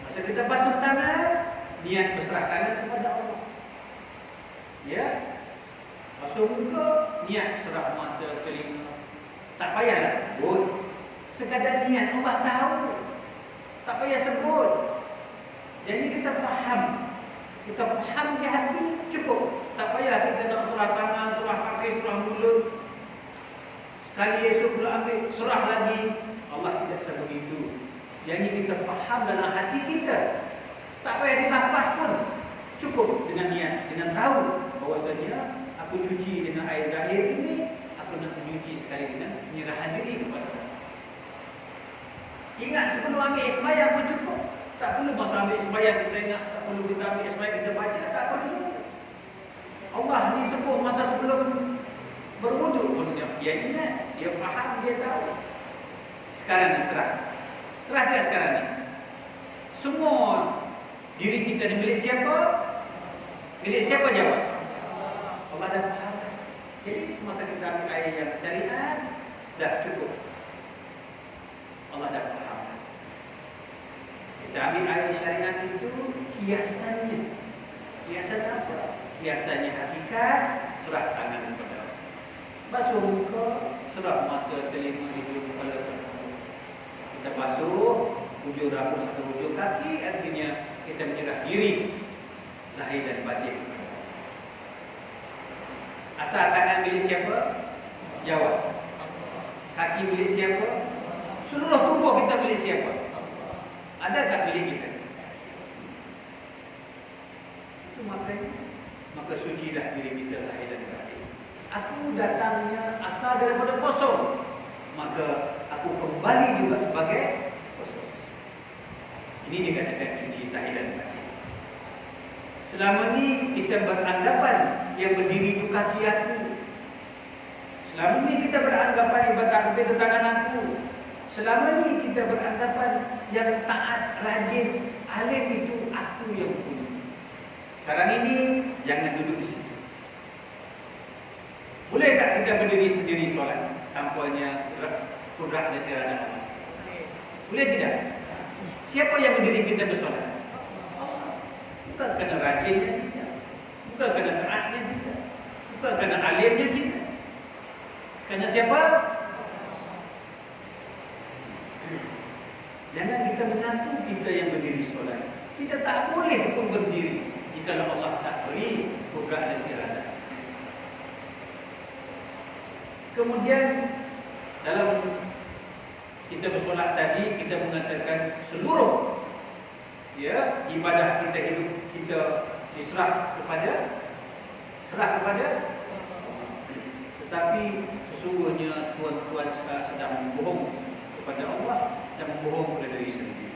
Masa kita basuh tangan, niat berserah tangan kepada Allah. Ya, basuh muka, niat serah mata, telinga. Tak payahlah sebut. Sekadar niat Allah tahu. Tak payah sebut. Jadi kita faham. Kita faham di hati cukup. Tak payah kita nak serah tangan, serah kaki, serah mulut. Sekali esok pula ambil, serah lagi. Allah tidak seperti itu. Yang kita faham dalam hati kita. Tak payah dilafaz pun. Cukup dengan niat, dengan tahu bahwasanya aku cuci dengan air zahir ini, aku nak mencuci sekali dengan penyerahan diri kepada Allah. Ingat sebelum ambil sembahyang pun cukup. Tak perlu masa ambil sembahyang kita ingat, tak perlu kita ambil sembahyang kita baca, tak perlu. Allah ni sebut masa sebelum berwuduk pun dia ingat, dia faham, dia tahu. Sekarang ni serah. Serah tidak sekarang ni? Semua diri kita ni milik siapa? Milik siapa jawab? Allah dah faham. Jadi semasa kita ambil air yang syariat, dah cukup. Allah dah faham. Kita ambil air syariat itu kiasannya. Kiasan apa? Kiasannya hakikat, serah tangan kepada Allah. Basuh muka, serah mata, telinga, hidung, kepala. Kita basuh ujung rambut sampai ujung kaki, artinya kita menyerah diri zahir dan batin. Asal tangan milik siapa? Jawab. Kaki milik siapa? Seluruh tubuh kita milik siapa? Ada tak milik kita? Itu maka sucilah diri kita zahir dan batin. Aku datangnya asal daripada kosong, maka aku kembali juga sebagai kosong. Ini dikatakan cuci zahir dan batin. Selama ni kita beranggapan yang berdiri itu kaki aku. Selama ni kita beranggapan yang bertanggung ke tangan aku. Selama ni kita beranggapan yang taat, rajin, alim itu aku yang punya. Sekarang ini jangan duduk di situ. Boleh tak kita berdiri sendiri solat tanpanya kudrat dan iradah Allah? Boleh tidak? Siapa yang berdiri kita bersolat? Bukan kerana rajinnya kita, bukan kerana taatnya kita, bukan kerana alimnya kita. Kerana siapa? Jangan kita mengaku kita yang berdiri solat. Kita tak boleh pun berdiri jika Allah tak beri kudrat dan iradah. Kemudian dalam kita bersolat tadi, kita mengatakan seluruh ibadah kita hidup kita diserah kepada tetapi sesungguhnya tuan-tuan sedang membohong kepada Allah dan membohong kepada diri sendiri.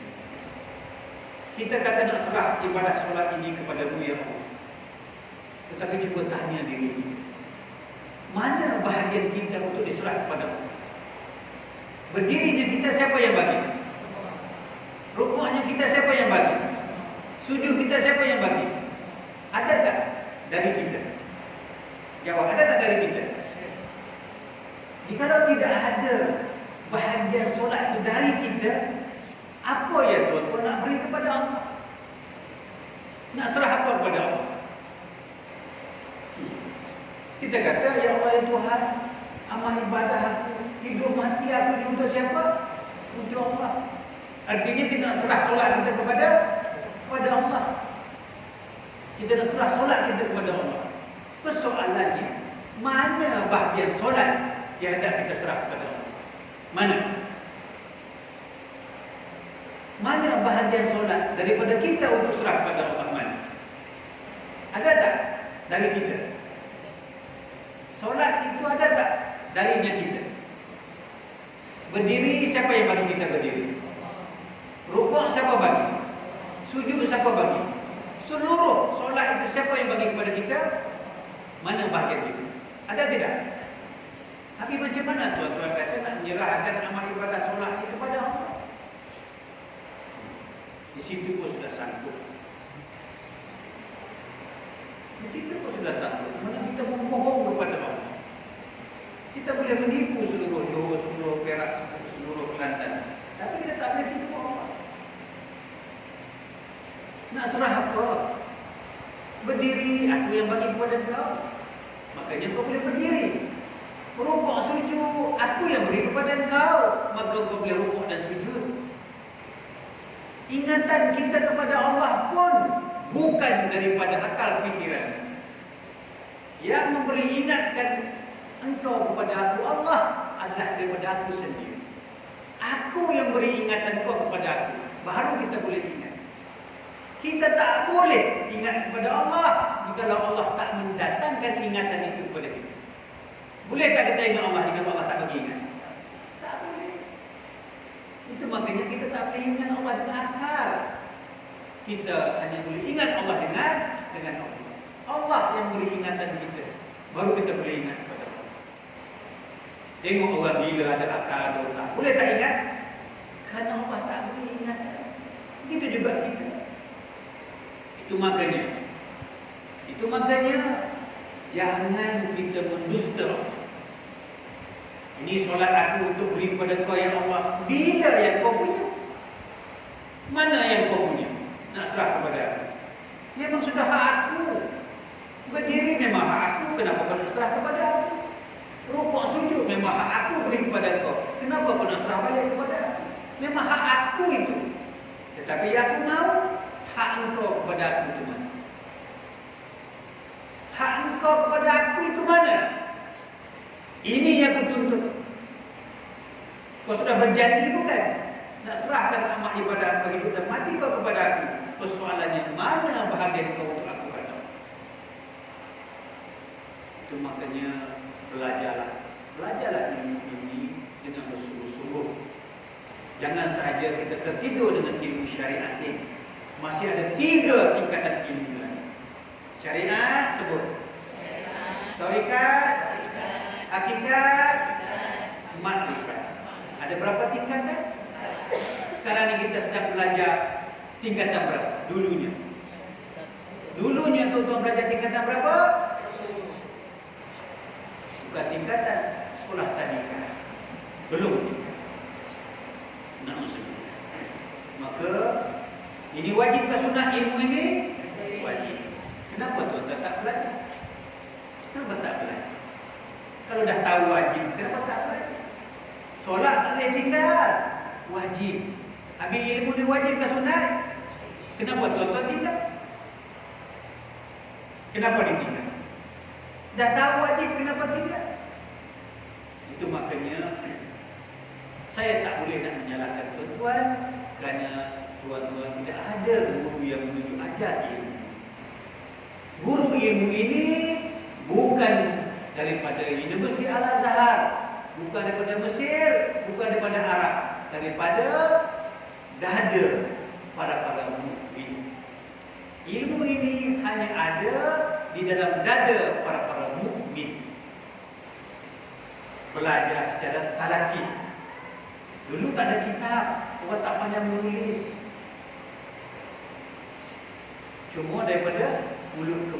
Kita kata nak serah ibadah solat ini kepadamu ya Allah, tetapi cuba tanya diri kita, mana bahagian kita untuk diserah kepada Allah? Berdirinya kita siapa yang bagi? Rukuknya kita siapa yang bagi? Sujud kita siapa yang bagi? Ada tak dari kita? Jawab, ada tak dari kita? Jikalau tidak ada bahagian solat itu dari kita, apa yang tuan-tuan nak beri kepada Allah? Nak serah apa kepada Allah? Kita kata, ya Allah ya Tuhan, amal ibadah aku, hidup mati aku ini untuk siapa? Untuk Allah. Artinya kita nak serah solat kita kepada Allah. Kita nak serah solat kita kepada Allah. Persoalannya, mana bahagian solat yang hendak kita serah kepada Allah? Mana? Mana bahagian solat daripada kita untuk serah kepada Allah? Mana? Ada tak dari kita? Solat itu ada tak darinya kita? Berdiri, siapa yang bagi kita berdiri? Rukuk siapa bagi? Sujud siapa bagi? Seluruh solat itu siapa yang bagi kepada kita? Mana bahagian kita? Ada tidak? Tapi macam mana tuan-tuan kata nak menyerahkan amal ibadah solat itu kepada Allah? Di situ pun sudah sanggup. Di situ pun sudah sanggup. Mana kita membohong kepada Allah. Kita boleh menipu seluruh Johor, seluruh Perak, seluruh Kelantan. Tapi kita tak boleh tipu Allah. Nak serah apa? Berdiri, aku yang bagi kepada kau. Makanya kau boleh berdiri. Rukuk sujud, aku yang beri kepada kau. Maka kau boleh rukuk dan sujud. Ingatan kita kepada Allah pun bukan daripada akal fikiran. Yang memberi ingatkan engkau kepada aku, Allah, adalah daripada aku sendiri. Aku yang beri ingatan kau kepada aku. Baru kita boleh ingat. Kita tak boleh ingat kepada Allah jika Allah tak mendatangkan ingatan itu kepada kita. Boleh tak kita ingat Allah jika Allah tak bagi ingat? Tak boleh. Itu makanya kita tak boleh ingat Allah dengan akal. Kita hanya boleh ingat Allah dengan Allah. Allah yang beri ingatan kita. Baru kita boleh ingat kepada Allah. Tengok orang bila ada akal atau tak. Boleh tak ingat? Kerana Allah tak beri ingatan. Begitu juga kita. Itu makanya jangan kita mendusta. Ini solat aku untuk beri kepada kau ya Allah. Bila yang kau punya? Mana yang kau punya? Nak serah kepada aku. Memang sudah hak aku. Berdiri memang hak aku. Kenapa kau nak serah kepada aku? Rukuk sujud memang hak aku beri kepada kau. Kenapa kau nak serah balik kepada aku? Memang hak aku itu. Tetapi aku mau hak engkau kepada aku itu mana? Hak engkau kepada aku itu mana? Ini yang aku tuntut. Kau sudah berjanji bukan? Nak serahkan amal ibadah kau hidup dan mati kau kepada aku. Persoalannya mana bahagian kau untuk aku kata? Itu makanya belajarlah ilmu ini dengan bersungguh-sungguh. Jangan sahaja kita tertidur dengan ilmu syariat ini. Masih ada 3 tingkatan ilmu lagi. Syariat sebut. Tarekat, hakikat, makrifat. Ada berapa tingkatan? Sekarang ni kita sedang belajar tingkatan berapa? Dulunya tuan-tuan belajar tingkatan berapa? Bukan tingkatan sekolah tadika. Belum tingkatan. Na'udzubillah. Maka ini wajib ke sunat ilmu ini? Wajib. Kenapa tuan-tuan tak belajar? Kenapa tak belajar? Kalau dah tahu wajib, kenapa tak belajar? Solat tak boleh tinggal. Wajib. Ambil ilmu ni wajib ke sunat? Kenapa tuan-tuan tinggal? Kenapa ditinggal? Dah tahu wajib, kenapa tinggal? Itu makanya saya tak boleh nak menyalahkan tuan-tuan kerana tuan-tuan tidak ada guru yang menunjuk ajar ilmu. Guru ilmu ini bukan daripada Universiti Al-Azhar, bukan daripada Mesir, bukan daripada Arab, daripada dada para mukmin. Ilmu ini hanya ada di dalam dada para mukmin. Belajar secara talaqi. Dulu tak ada kitab, orang tak pandai menulis. Cuma daripada mulut ke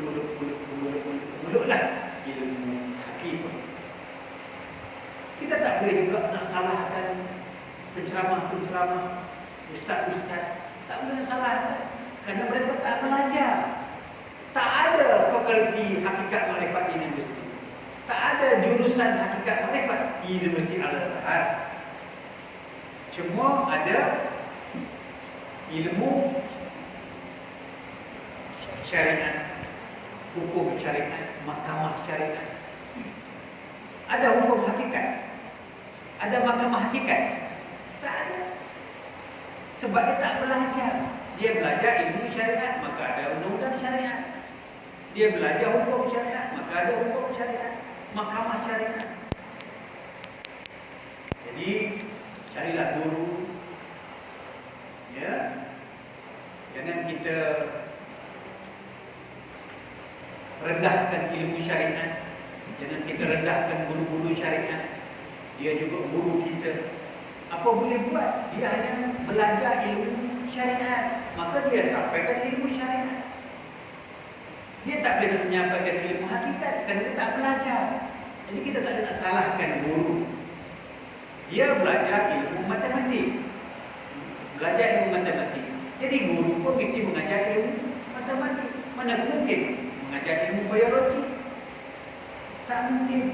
mulut lah ilmu hakim. Kita tak boleh juga nak salahkan penceramah, ustaz-ustaz. Tak boleh salahkan kerana mereka tak belajar. Tak ada fakulti hakikat makrifat di universiti. Tak ada jurusan hakikat makrifat di Universiti Al-Azhar. Cuma ada ilmu syariat, hukum syariat, mahkamah syariat. Ada hukum hakikat, ada mahkamah hakikat. Tak ada. Sebab dia tak belajar. Dia belajar ilmu syariat, maka ada undang-undang syariat. Dia belajar hukum syariat, maka ada hukum syariat, mahkamah syariat. Jadi carilah guru. Ya. Jangan kita rendahkan ilmu syariat. Jangan kita rendahkan guru-guru syariat. Dia juga guru kita. Apa boleh buat? Dia hanya belajar ilmu syariat. Maka dia sampaikan ilmu syariat. Dia tak boleh menyampaikan ilmu hakikat kerana dia tak belajar. Jadi kita tak nak salahkan guru. Dia belajar ilmu matematik. Belajar ilmu matematik. Jadi guru pun mesti mengajar ilmu matematik. Mana mungkin mengajar ilmu biologi? Tak mungkin.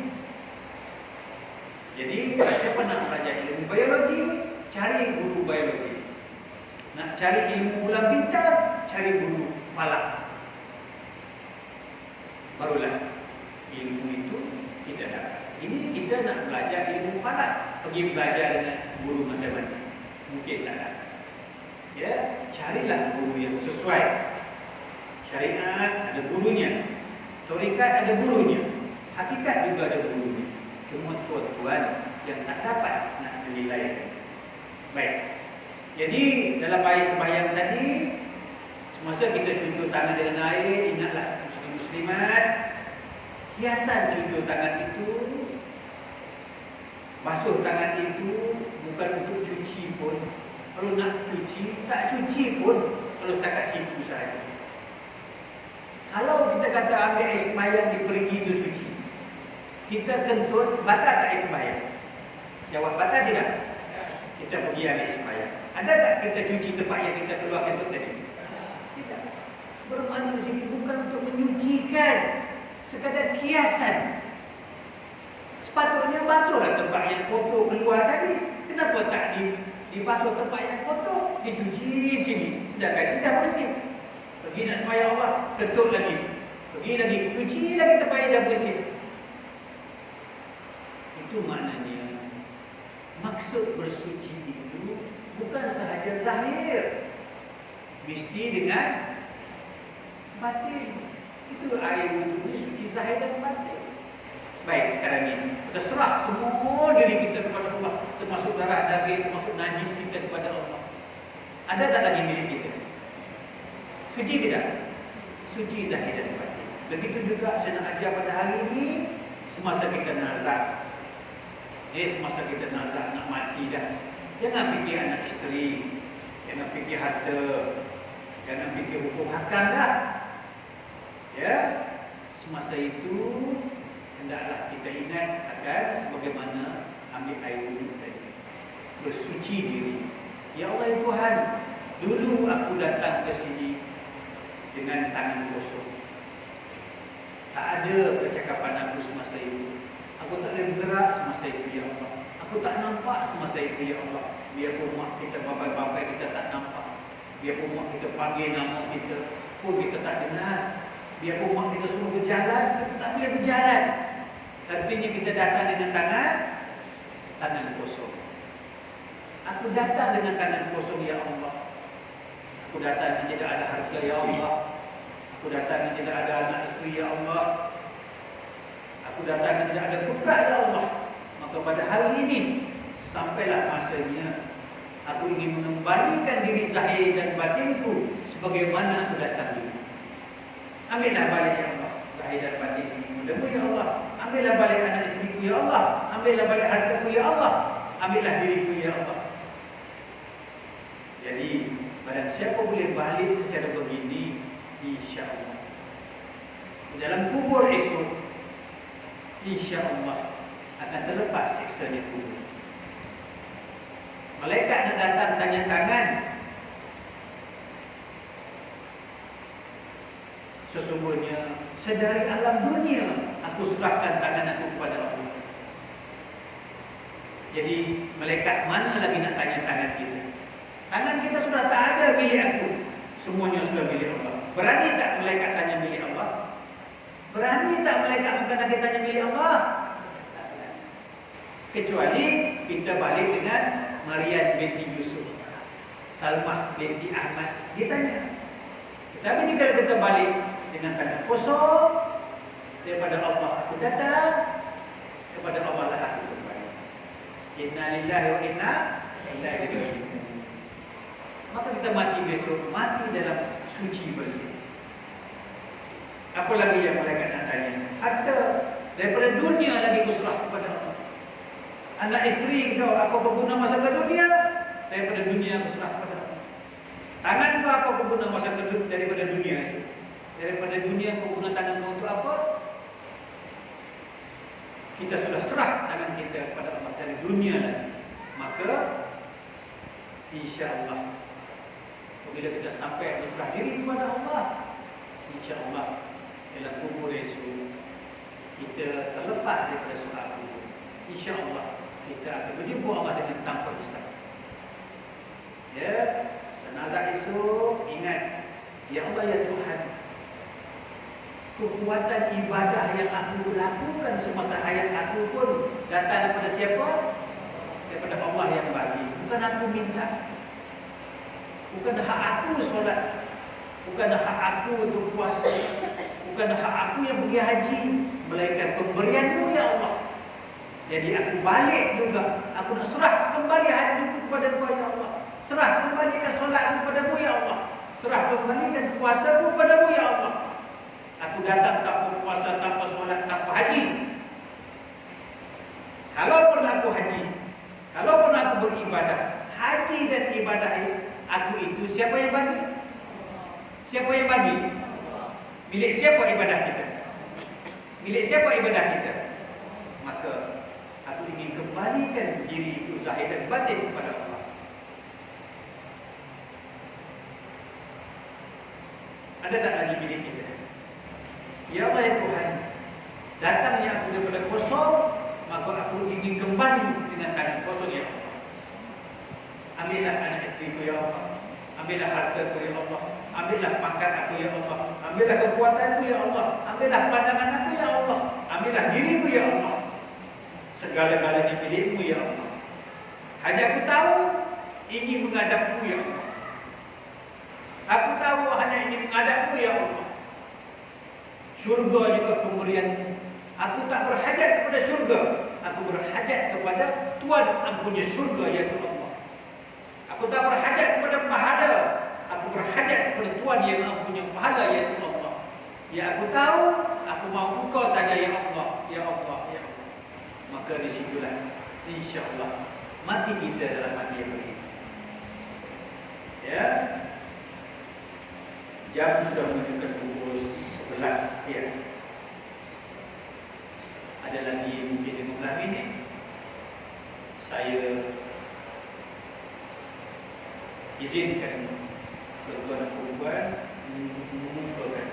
Jadi siapa nak belajar ilmu biologi, cari guru biologi. Nak cari ilmu bulan bintang, cari guru falak. Barulah ilmu itu kita dapat. Ini kita nak belajar ilmu falak, pergi belajar dengan guru matematik, mungkin tak dapat. Ya, carilah guru yang sesuai. Syariat ada gurunya, tarekat ada gurunya, hakikat juga ada gurunya. Cuma tuan-tuan yang tak dapat nak menilai. Baik. Jadi dalam bayi sembahyang tadi, semasa kita cucuk tangan dengan air, ingatlah muslimat, hiasan cucuk tangan itu, basuh tangan itu bukan untuk cuci pun. Kalau nak cuci, tak cuci pun. Kalau setakat sipu sahaja. Kalau kita kata ambil air sembahyang di perigi itu suci, kita kentut, batal tak air sembahyang? Jawab, batal tidak? Kita pergi ambil air sembahyang. Ada tak kita cuci tempat yang kita keluar kentut tadi? Tidak. Bermakna di sini bukan untuk menyucikan, sekadar kiasan. Sepatutnya basuhlah tempat yang kotor keluar tadi. Kenapa tak dibasuh tempat yang kotor? Dicuci sini. Sedangkan ini dah bersih. Pergi nak sembahyang Allah, kentut lagi. Pergi lagi, cuci lagi tempat yang dah bersih. Itu maknanya maksud bersuci itu bukan sahaja zahir, mesti dengan batin. Itu air wudu ini suci zahir dan batin. Baik, sekarang ini kita serah semua diri kita kepada Allah, termasuk darah daging, termasuk najis kita kepada Allah. Ada tak lagi diri kita? Suci tidak? Suci zahir dan batin. Begitu juga saya nak ajar pada hari ini, semasa kita nazak. Semasa kita nazak nak mati dah, jangan fikir anak isteri, jangan fikir harta, jangan fikir hukum hakam dah. Ya, semasa itu hendaklah kita ingat akan sebagaimana ambil air wudu tadi, bersuci diri. Ya Allah ya Tuhan, dulu aku datang ke sini dengan tangan kosong. Tak ada percakapan aku semasa itu. Aku tak boleh bergerak semasa itu, ya Allah. Aku tak nampak semasa itu, ya Allah. Biarpun mak kita, babai-babai kita tak nampak. Biarpun mak kita panggil nama kita, pun kita tak dengar. Biarpun mak kita suruh berjalan, kita tak boleh berjalan. Artinya kita datang dengan tangan kosong. Aku datang dengan tangan kosong, ya Allah. Aku datang tidak ada harta, ya Allah. Aku datang tidak ada anak isteri, ya Allah. Aku datang tidak ada kudrat, ya Allah. Maka pada hari ini sampailah masanya aku ingin mengembalikan diri zahir dan batinku sebagaimana aku datang dulu. Ambillah balik, ya Allah, zahir dan batin ini mudah-mudahan, ya Allah. Ambillah balik anak isteriku, ya Allah. Ambillah balik hartaku, ya Allah. Ambillah diriku, ya Allah. Jadi barang siapa boleh balik secara begini, insya-Allah dalam kubur esok, insya-Allah akan terlepas siksanya kubur. Malaikat nak datang tanya tangan. Sesungguhnya sedari alam dunia aku serahkan tangan aku kepada Allah. Jadi malaikat mana lagi nak tanya tangan kita? Tangan kita sudah tak ada milik aku, semuanya sudah milik Allah. Berani tak malaikat tanya milik Allah? Berani tak malaikat mengatakan tanya milik Allah? Kecuali kita balik dengan Maryam binti Yusuf, Salmah binti Ahmad, dia tanya. Tetapi jika kita balik dengan tangan kosong, daripada Allah aku datang, kepada Allah lah aku kembali. Inna lillahi wa inna ilaihi raji'un. Maka kita mati besok, mati dalam suci bersih. Apa lagi yang malaikat nak tanya? Harta. Daripada dunia lagi kau serah kepada Allah. Anak isteri kau, apa kau guna masa ke dunia? Daripada dunia kau serah kepada Allah. Tangan kau, apa kau guna masa ke dunia? Daripada dunia. Daripada dunia kau guna tangan kau untuk apa? Kita sudah serah tangan kita kepada Allah dari dunia lagi. Maka insya-Allah bila kita sampai berserah diri kepada Allah, insya-Allah dalam kubur esok kita terlepas daripada soal kubur. Insya-Allah kita akan berjumpa Allah dengan tanpa hisab. Ya, jenazah esok ingat, ya Allah ya Tuhan, kekuatan ibadah yang aku lakukan semasa hayat aku pun datang daripada siapa? Daripada Allah yang bagi. Bukan aku minta. Bukan hak aku solat. Bukan hak aku untuk puasa. Bukan hak aku yang pergi haji. Melainkan pemberianmu ya Allah. Jadi aku balik juga. Aku nak serah kembali haji kepada Engkau ya Allah. Serah kembalikan solat kepadamu ya Allah. Serah kembalikan puasaku kepadamu ya Allah. Aku datang tanpa puasa, tanpa solat, tanpa haji. Kalaupun aku haji, kalaupun aku beribadah, haji dan ibadah aku itu siapa yang bagi? Siapa yang bagi? Milik siapa ibadah kita? Milik siapa ibadah kita? Maka aku ingin kembalikan diri itu zahir dan batin kepada Allah. Ada tak lagi milik kita? Ya Allah ya Tuhan, datangnya aku daripada kosong, maka aku ingin kembali dengan tangan kosong ya Allah. Ambillah anak istriku ya Allah, ambillah hartaku ya Allah, ambillah pangkat aku ya Allah, ambillah kekuatanku ya Allah, ambillah pandangan aku ya Allah, ambillah diriku ya Allah. Segala-galanya milikmu ya Allah. Hanya aku tahu ingin menghadapmu ya Allah. Aku tahu hanya ingin menghadapmu ya Allah. Syurga juga pemberianmu. Aku tak berhajat kepada syurga. Aku berhajat kepada Tuhan ampunya syurga yaitu Allah. Aku tak berhajat kepada pahala. Aku berhajat kepada Tuhan yang ampunya pahala yaitu Allah. Ya aku tahu, aku mahu Engkau saja ya Allah. Ya Allah, ya Allah. Maka disitulah insya-Allah mati kita dalam mati yang begini. Ya. Jam sudah menunjukkan pukul 11 ya. Ada lagi mungkin 15 minit. Saya izinkan tuan-tuan dan puan mengumpulkan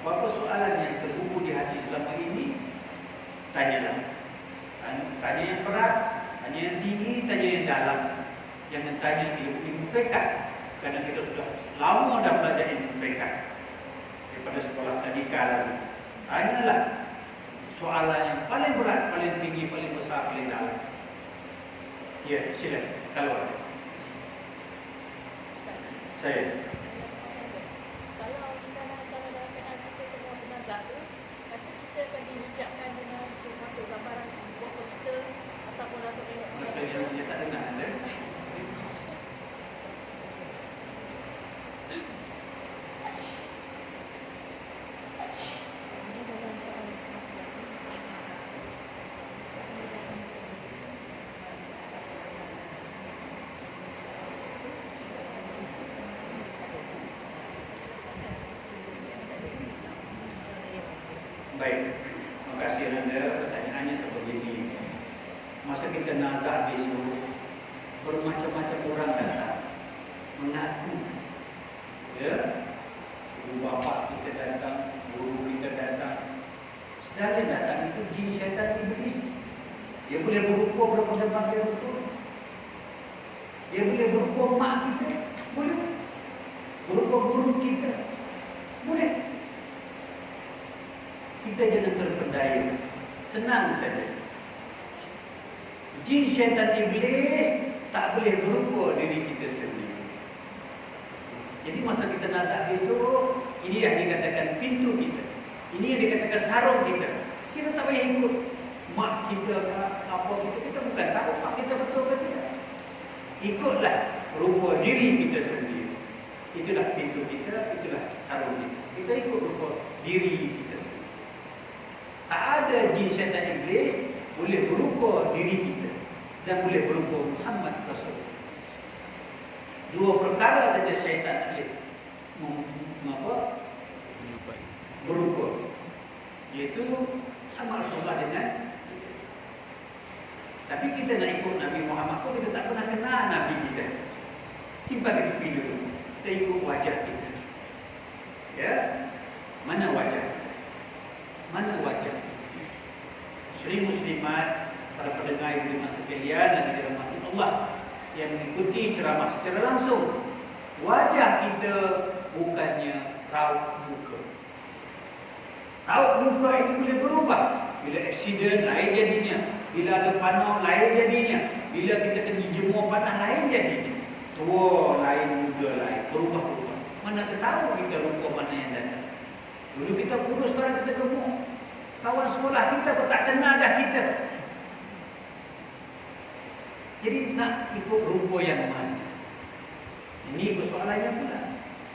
apa-apa soalan yang terbuku di hati selama ini, tanyalah. Tanya yang berat, tanya yang tinggi, tanya yang dalam. Jangan tanya ilmu fiqh, kerana kita sudah lama dah belajar ilmu fiqh daripada sekolah tadika lagi. Tanyalah soalan yang paling berat, paling tinggi, paling besar, paling dalam. Ya, silakan kalau ada. Saya. Kalau misalnya dalam keadaan kita tengah menazak tu, tapi kita akan dihijabkan dengan sesuatu gambaran bapa kita ataupun atau nenek moyang Masa dia tak dengar anda. Baik, terima kasih anda. Pertanyaannya seperti ini. Masa kita nazar besok, bermacam-macam orang datang mengaku, ya, ibu bapa kita datang, guru kita datang. Sedangkan datang itu jin syaitan iblis. Dia boleh berupa berapa pakai betul. Dia boleh berupa mak kita, boleh. Berupa guru kita, boleh. Kita jangan terpedaya. Senang saja. Jin syaitan iblis tak boleh berupa diri kita sendiri. Jadi masa kita nazak besok, ini yang dikatakan pintu kita. Ini yang dikatakan sarung kita. Kita tak boleh ikut mak kita ke apa kita. Kita bukan tahu mak kita betul ke tidak. Ikutlah rupa diri kita sendiri. Itulah pintu kita, itulah sarung kita. Kita ikut rupa diri kita sendiri. Tak ada jin syaitan iblis boleh berupa diri kita dan boleh berupa Muhammad Rasul. Dua perkara saja syaitan tak boleh berupa, iaitu Muhammad Rasulullah dengan kita. Tapi kita nak ikut Nabi Muhammad pun kita tak pernah kenal Nabi kita. Simpan di tepi dulu. Kita ikut wajah kita. Ya, mana wajah kita? Mana wajah kita? Muslim-muslimat, para pendengar yang berkhidmat sekalian dan dirahmati Allah yang mengikuti ceramah secara langsung, wajah kita bukannya raut muka. Raut muka ini boleh berubah. Bila aksiden lain jadinya, bila ada panau lain jadinya, bila kita kena jemur panah lain jadinya. Tua lain, muda lain, berubah-ubah. Mana kita tahu kita rupa mana yang datang. Dulu kita kurus, sekarang kita gemuk. Kawan sekolah kita pun tak kenal dah kita. Jadi nak ikut rupa yang mana? Ini persoalannya pula.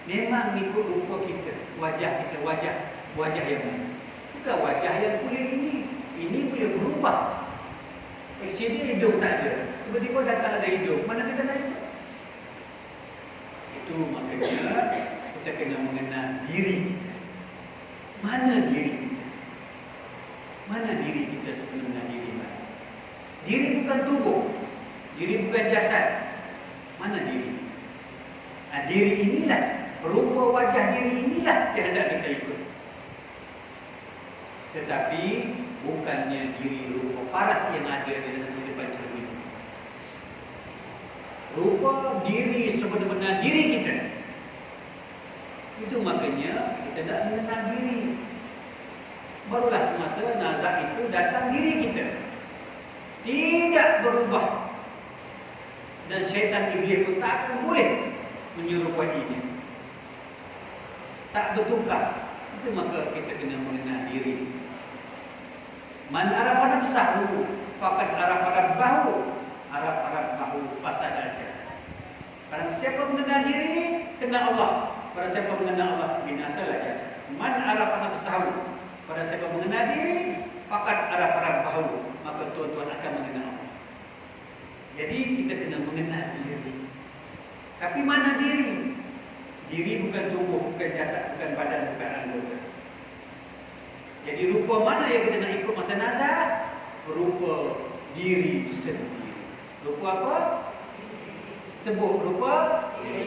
Memang ikut rupa kita, wajah kita, wajah yang mana? Bukan wajah yang kulit ini. Ini boleh berubah. Actually hidung tak ada. Tiba-tiba datang ada hidung. Mana kita nak ikut? Itu makanya kita kena mengenal diri kita. Mana diri kita? Mana diri kita sebenarnya diri mana? Diri bukan tubuh. Diri bukan jasad. Mana diri kita? Nah, diri inilah, rupa wajah diri inilah yang hendak kita ikut. Tetapi bukannya diri rupa paras yang ada di dalam depan cermin. Rupa diri sebenar-benar diri kita. Itu makanya kita nak mengenal diri. Barulah semasa nazak itu datang diri kita. Tidak berubah. Dan syaitan iblis pun tak akan boleh menyerupainya. Tak bertukar. Itu maka kita kena mengenal diri. Man arafa nafsahu faqad arafa rabbahu, arafa rabbahu fasada jasad. Barang siapa mengenal diri, kenal Allah. Barang siapa mengenal Allah, binasalah jasad. Man arafa nafsahu, barang siapa mengenal diri, faqad arafa rabbahu, maka tuan-tuan akan mengenal Allah. Jadi kita kena mengenal diri. Tapi mana diri? Diri bukan tubuh, bukan jasad, bukan badan, bukan anggota. Jadi rupa mana yang kita nak ikut masa nazak? Rupa diri sendiri. Rupa apa? Sebut rupa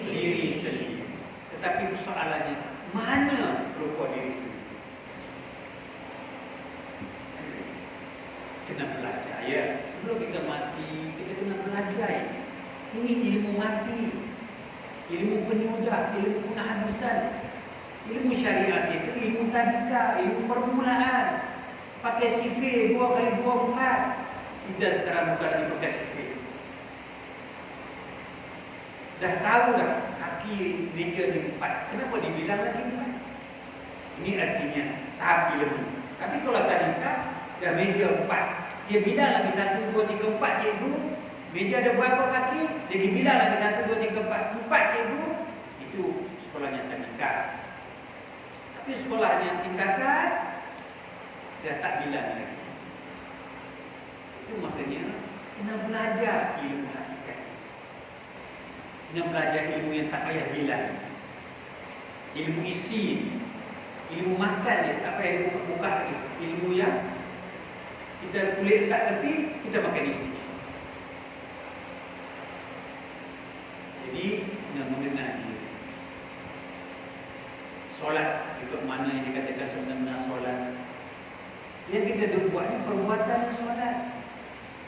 diri sendiri. Tetapi persoalannya, mana rupa diri sendiri? Kena belajar ya. Sebelum kita mati, kita kena belajar. Ini ilmu mati, ilmu penyudah, ilmu penghabisan. Ilmu syariat itu ilmu tadika, ilmu permulaan. Pakai sifir 2 kali 2 bulan. Kita sekarang bukan lagi pakai sifir. Dah tahu dah kaki meja ni 4. Kenapa dibilang lagi 4? Ini artinya tahap ilmu. Tapi kalau tadika dah meja 4, dia bilang lagi 1, 2, 3, 4 cikgu. Meja ada berapa kaki? Dia bilang lagi 1, 2, 3, 4. 4 cikgu. Itu sekolahnya tadika. Tapi sekolahnya tingkatan dah tak bilang lagi. Itu makanya kena belajar ilmu hakikat. Kena belajar ilmu yang tak payah bilang. Ilmu isi, ilmu makan dia tak payah dibuka-buka lagi. Ilmu yang kita boleh letak tepi, kita makan isi. Jadi kena mengenal diri. Solat ikut mana yang dikatakan sebenarnya solat. Yang kita buat ni perbuatan solat.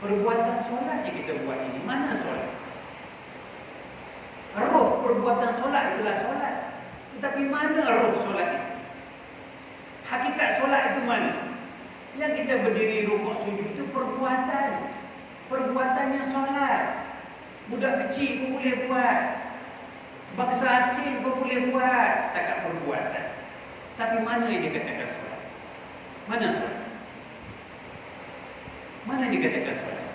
Perbuatan solat yang kita buat ini. Mana solat? Roh perbuatan solat itulah solat. Tetapi mana roh solat itu? Hakikat solat itu mana? Yang kita berdiri rukuk sujud itu perbuatan. Perbuatannya solat. Budak kecil pun boleh buat. Bangsa asing pun boleh buat setakat perbuatan. Tapi mana yang dikatakan solat? Mana solat? Mana yang dikatakan solat?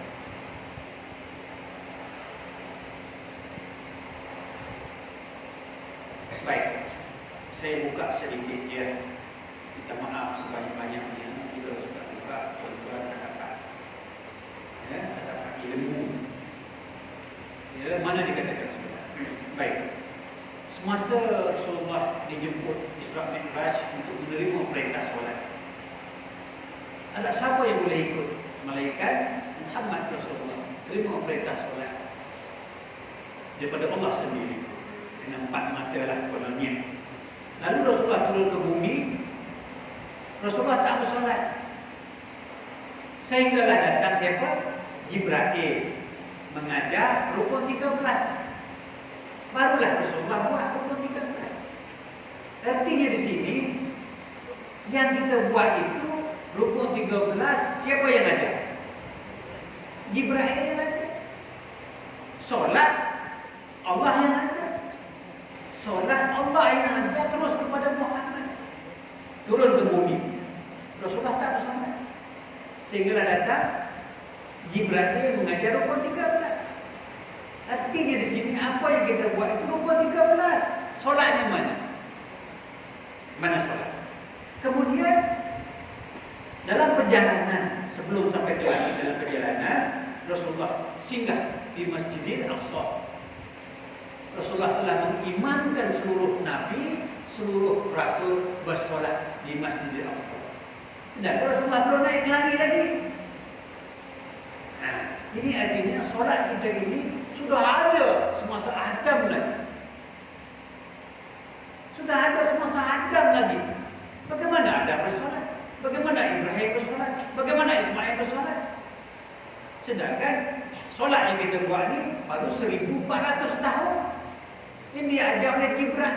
Baik. saya buka sedikit ya. Minta maaf sebanyak-banyaknya bila sudah buka tuan-tuan tak dapat. Ya, tak dapat ilmu. Ya, mana dikatakan sudah. Baik. Semasa Rasulullah dijemput Isra Mi'raj untuk menerima perintah solat, ada siapa yang boleh ikut? Malaikat Muhammad Rasulullah terima perintah solat daripada Allah sendiri dengan 4 mata lah kononnya. Lalu Rasulullah turun ke bumi. Rasulullah tak bersolat sehinggalah datang siapa? Jibril mengajar rukun 13. Barulah Rasulullah buat rukun 13. Artinya di sini yang kita buat itu rukun 13, siapa yang ajar? Jibril yang ajar. Solat Allah yang ajar. Solat Allah yang ajar terus kepada Muhammad. Turun ke bumi. Rasulullah tak bersolat. Sehinggalah datang Jibril mengajar rukun 13. Artinya di sini apa yang kita buat itu rukun 13. Solatnya mana? Mana solat? Kemudian dalam perjalanan, sebelum sampai ke langit dalam perjalanan, Rasulullah singgah di Masjidil Aqsa. Rasulullah telah mengimankan seluruh Nabi, seluruh Rasul bersolat di Masjidil Aqsa. Sedangkan Rasulullah belum naik ke langit lagi. Nah, ini artinya solat kita ini sudah ada semasa Adam lagi. Sudah ada semasa Adam lagi. Bagaimana Adam bersolat? Bagaimana Ibrahim bersolat? Bagaimana Ismail bersolat? Sedangkan solat yang kita buat ni baru 1400 tahun. Ini diajar oleh Jibril.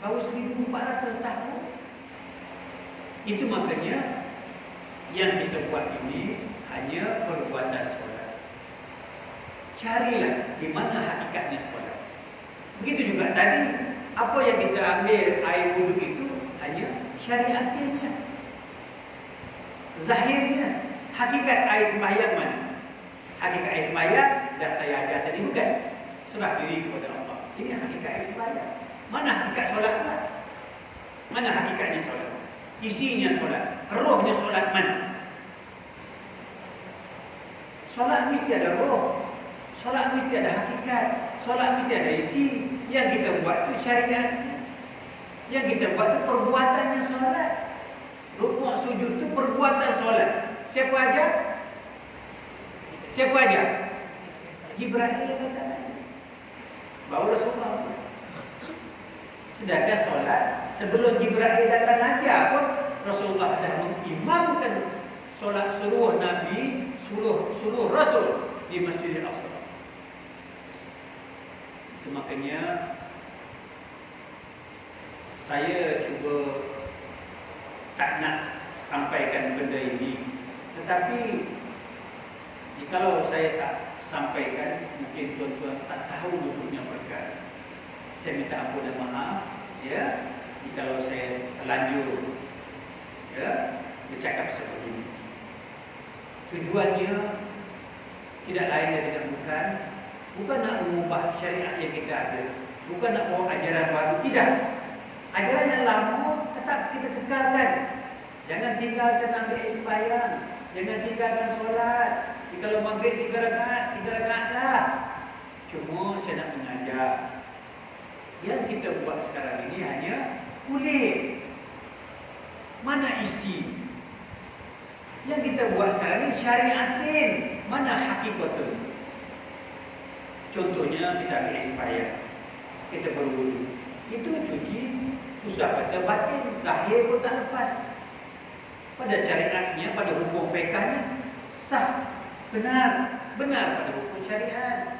Baru 1400 tahun. Itu makanya yang kita buat ini hanya perbuatan solat. Carilah di mana hakikatnya solat. Begitu juga tadi, apa yang kita ambil air wuduk itu hanya syariatnya, zahirnya. Hakikat air sembahyang mana? Hakikat air sembahyang dah saya ajar tadi bukan? Serah diri kepada Allah. Ini hakikat air sembahyang. Mana hakikat solat? Mana hakikatnya solat? Isinya solat, rohnya solat mana? Solat mesti ada roh, solat mesti ada hakikat, solat mesti ada isi. Yang kita buat itu syariat. Yang kita buat itu perbuatannya solat. Rukuk sujud itu perbuatan solat. Siapa aja? Siapa aja? Jibril yang kata. Baru Rasulullah. Sedangkan solat sebelum Jibril datang aja pun Rasulullah dah mengimamkan solat seluruh Nabi, seluruh Rasul di Masjidil Aqsa. Itu makanya saya cuba tak nak sampaikan benda ini, tetapi kalau saya tak sampaikan, mungkin tuan-tuan tak tahu duduknya perkara. Saya minta ampun dan maaf, ya, kalau saya terlanjur, ya, bercakap seperti ini. Tujuannya tidak lain dan tidak bukan nak mengubah syariat yang kita ada, bukan nak bawa ajaran baru, tidak. Ajaran yang lama tetap kita kekalkan. Jangan tinggalkan ambil sembahyang, jangan tinggalkan solat. Kalau maghrib 3 rakaat lah. Cuma saya nak mengajar, yang kita buat sekarang ini hanya kulit. Mana isi? Yang kita buat sekarang ini syariatin, mana hakikatnya? Contohnya kita ambil sembahyang, kita berwudu, itu cuci usah kata batin, zahir pun tak lepas. Pada syariatnya, pada hukum fiqahnya sah, benar pada hukum syariat.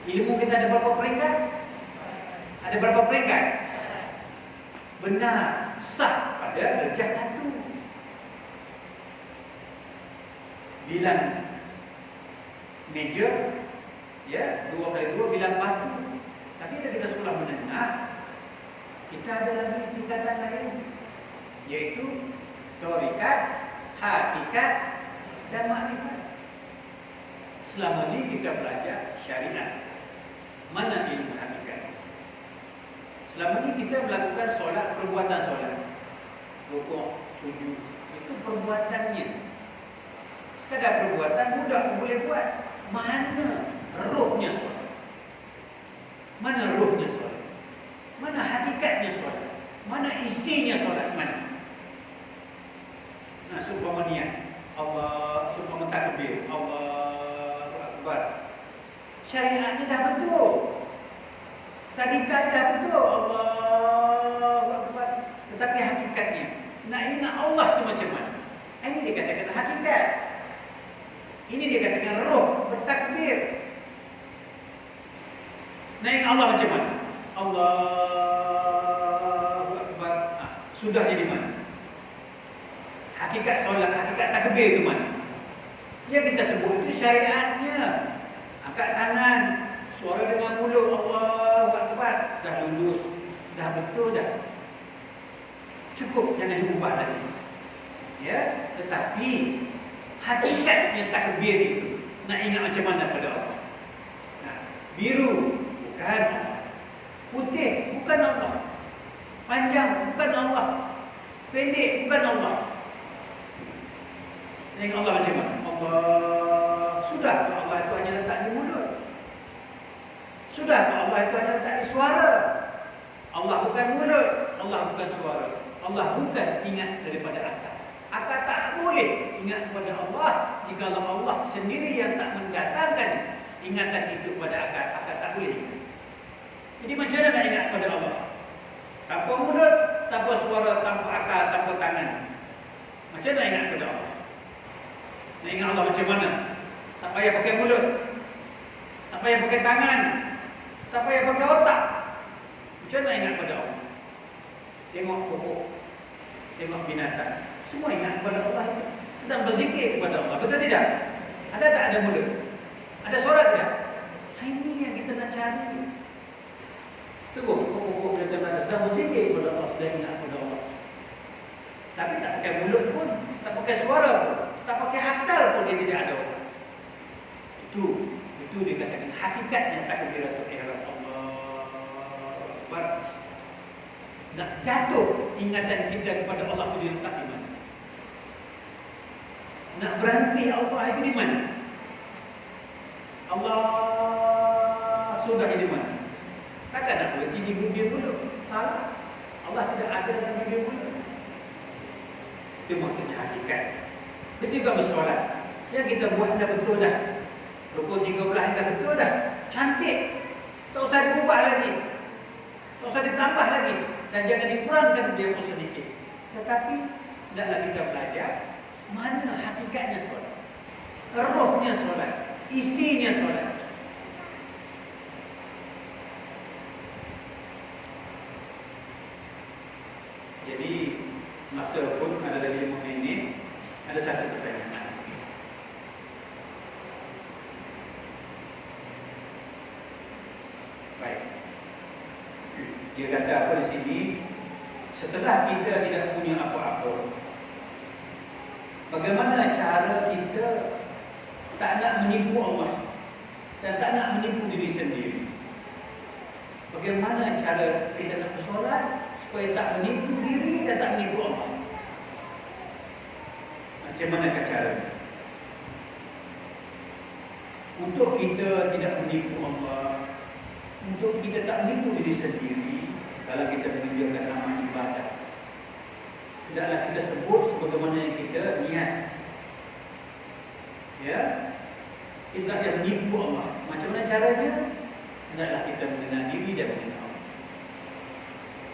Ilmu kita ada berapa peringkat? Ada berapa peringkat? Benar, sah pada darjah 1. Bilang meja, ya, 2 kali 2 bilang batu. Tapi kalau kita sekolah menengah, kita ada lagi tingkatan lain, yaitu taurikat, hakikat, dan makrifat. Selama ini kita belajar syariat. Mana ilmu hakikat? Selama ini kita melakukan solat, perbuatan solat, rukuk, sujud, itu perbuatannya. Sekadar perbuatan, budak pun boleh buat. Mana rohnya solat? Mana rohnya solat? Mana hakikatnya solat? Mana isinya solat? Mana? Nah, seumpama niat Allah, seumpama takbir Allahu Akbar, syariatnya dah betul, tadika dah betul Allahu Akbar, tetapi hakikatnya nak ingat Allah tu macam mana? Ini dikatakan hakikat. Ini dikatakan roh, bertakbir. Nak ingat Allah macam mana? Allahu Akbar. Sudah jadi mana? Hakikat solat, hakikat takbir itu mana? Yang kita sebut itu syariatnya. Angkat tangan, suara dengan mulut, Allahu Akbar. Dah lulus, dah betul dah. Cukup, jangan diubah lagi. Ya, tetapi hakikatnya takbir itu nak ingat macam mana pada Allah. Nah, biru bukan Allah, putih bukan Allah, panjang bukan Allah, pendek bukan Allah. Ingat Allah macam mana? Allah. Sudah Allah itu hanya letak di mulut. Sudah Allah itu hanya letak di suara. Allah bukan mulut, Allah bukan suara. Allah bukan ingat daripada akal. Akal tak boleh ingat kepada Allah jika Allah sendiri yang tak mendatangkan ingatan itu kepada akal. Akal tak boleh ingat. Jadi macam mana nak ingat kepada Allah? Tanpa mulut, tanpa suara, tanpa akal, tanpa tangan. Macam mana ingat kepada Allah? Nak ingat Allah macam mana? Tak payah pakai mulut, tak payah pakai tangan, tak payah pakai otak. Macam mana ingat kepada Allah? Tengok pokok, tengok binatang, semua ingat kepada Allah itu. Sedang berzikir kepada Allah, betul tidak? Ada tak ada mulut? Ada suara tidak? Ini yang kita nak cari. Tengok pokok binatang sedang berzikir kepada Allah, sedang ingat kepada Allah. Tapi tak pakai mulut pun, tak pakai suara pun, tak pakai akal pun dia tidak ada orang. Itu dikatakan hakikatnya takbiratul ihram. Allahu Akbar. Nak jatuh ingatan kita kepada Allah itu diletak di mana? Nak berhenti Allah itu di mana? Allah sudah di mana? Takkan nak berhenti di bibir mulut? Salah. Allah tidak ada dalam bibir mulut. Itu maksudnya hakikat. Ketika bersolat, yang kita buat dah betul dah. Rukun 13 dah betul dah. Cantik. Tak usah diubah lagi. Tak usah ditambah lagi. Dan jangan dikurangkan dia pun sedikit. Tetapi hendaklah kita belajar mana hakikatnya solat, rohnya solat, isinya solat. Jadi masa pun ada lagi 5 minit. Ada satu pertanyaan. Baik. Dia kata apa di sini? Setelah kita tidak punya apa-apa, bagaimana cara kita tak nak menipu Allah dan tak nak menipu diri sendiri? Bagaimana cara kita nak bersolat supaya tak menipu diri dan tak menipu Allah? Macam manakah caranya? Untuk kita tidak menipu Allah, untuk kita tak menipu diri sendiri, kalau kita menunjukkan amal ibadah, tidaklah kita sebut sebagaimana yang kita niat. Ya, kita yang menipu Allah. Macam mana caranya? Hendaklah kita mengenal diri dan mengenal Allah.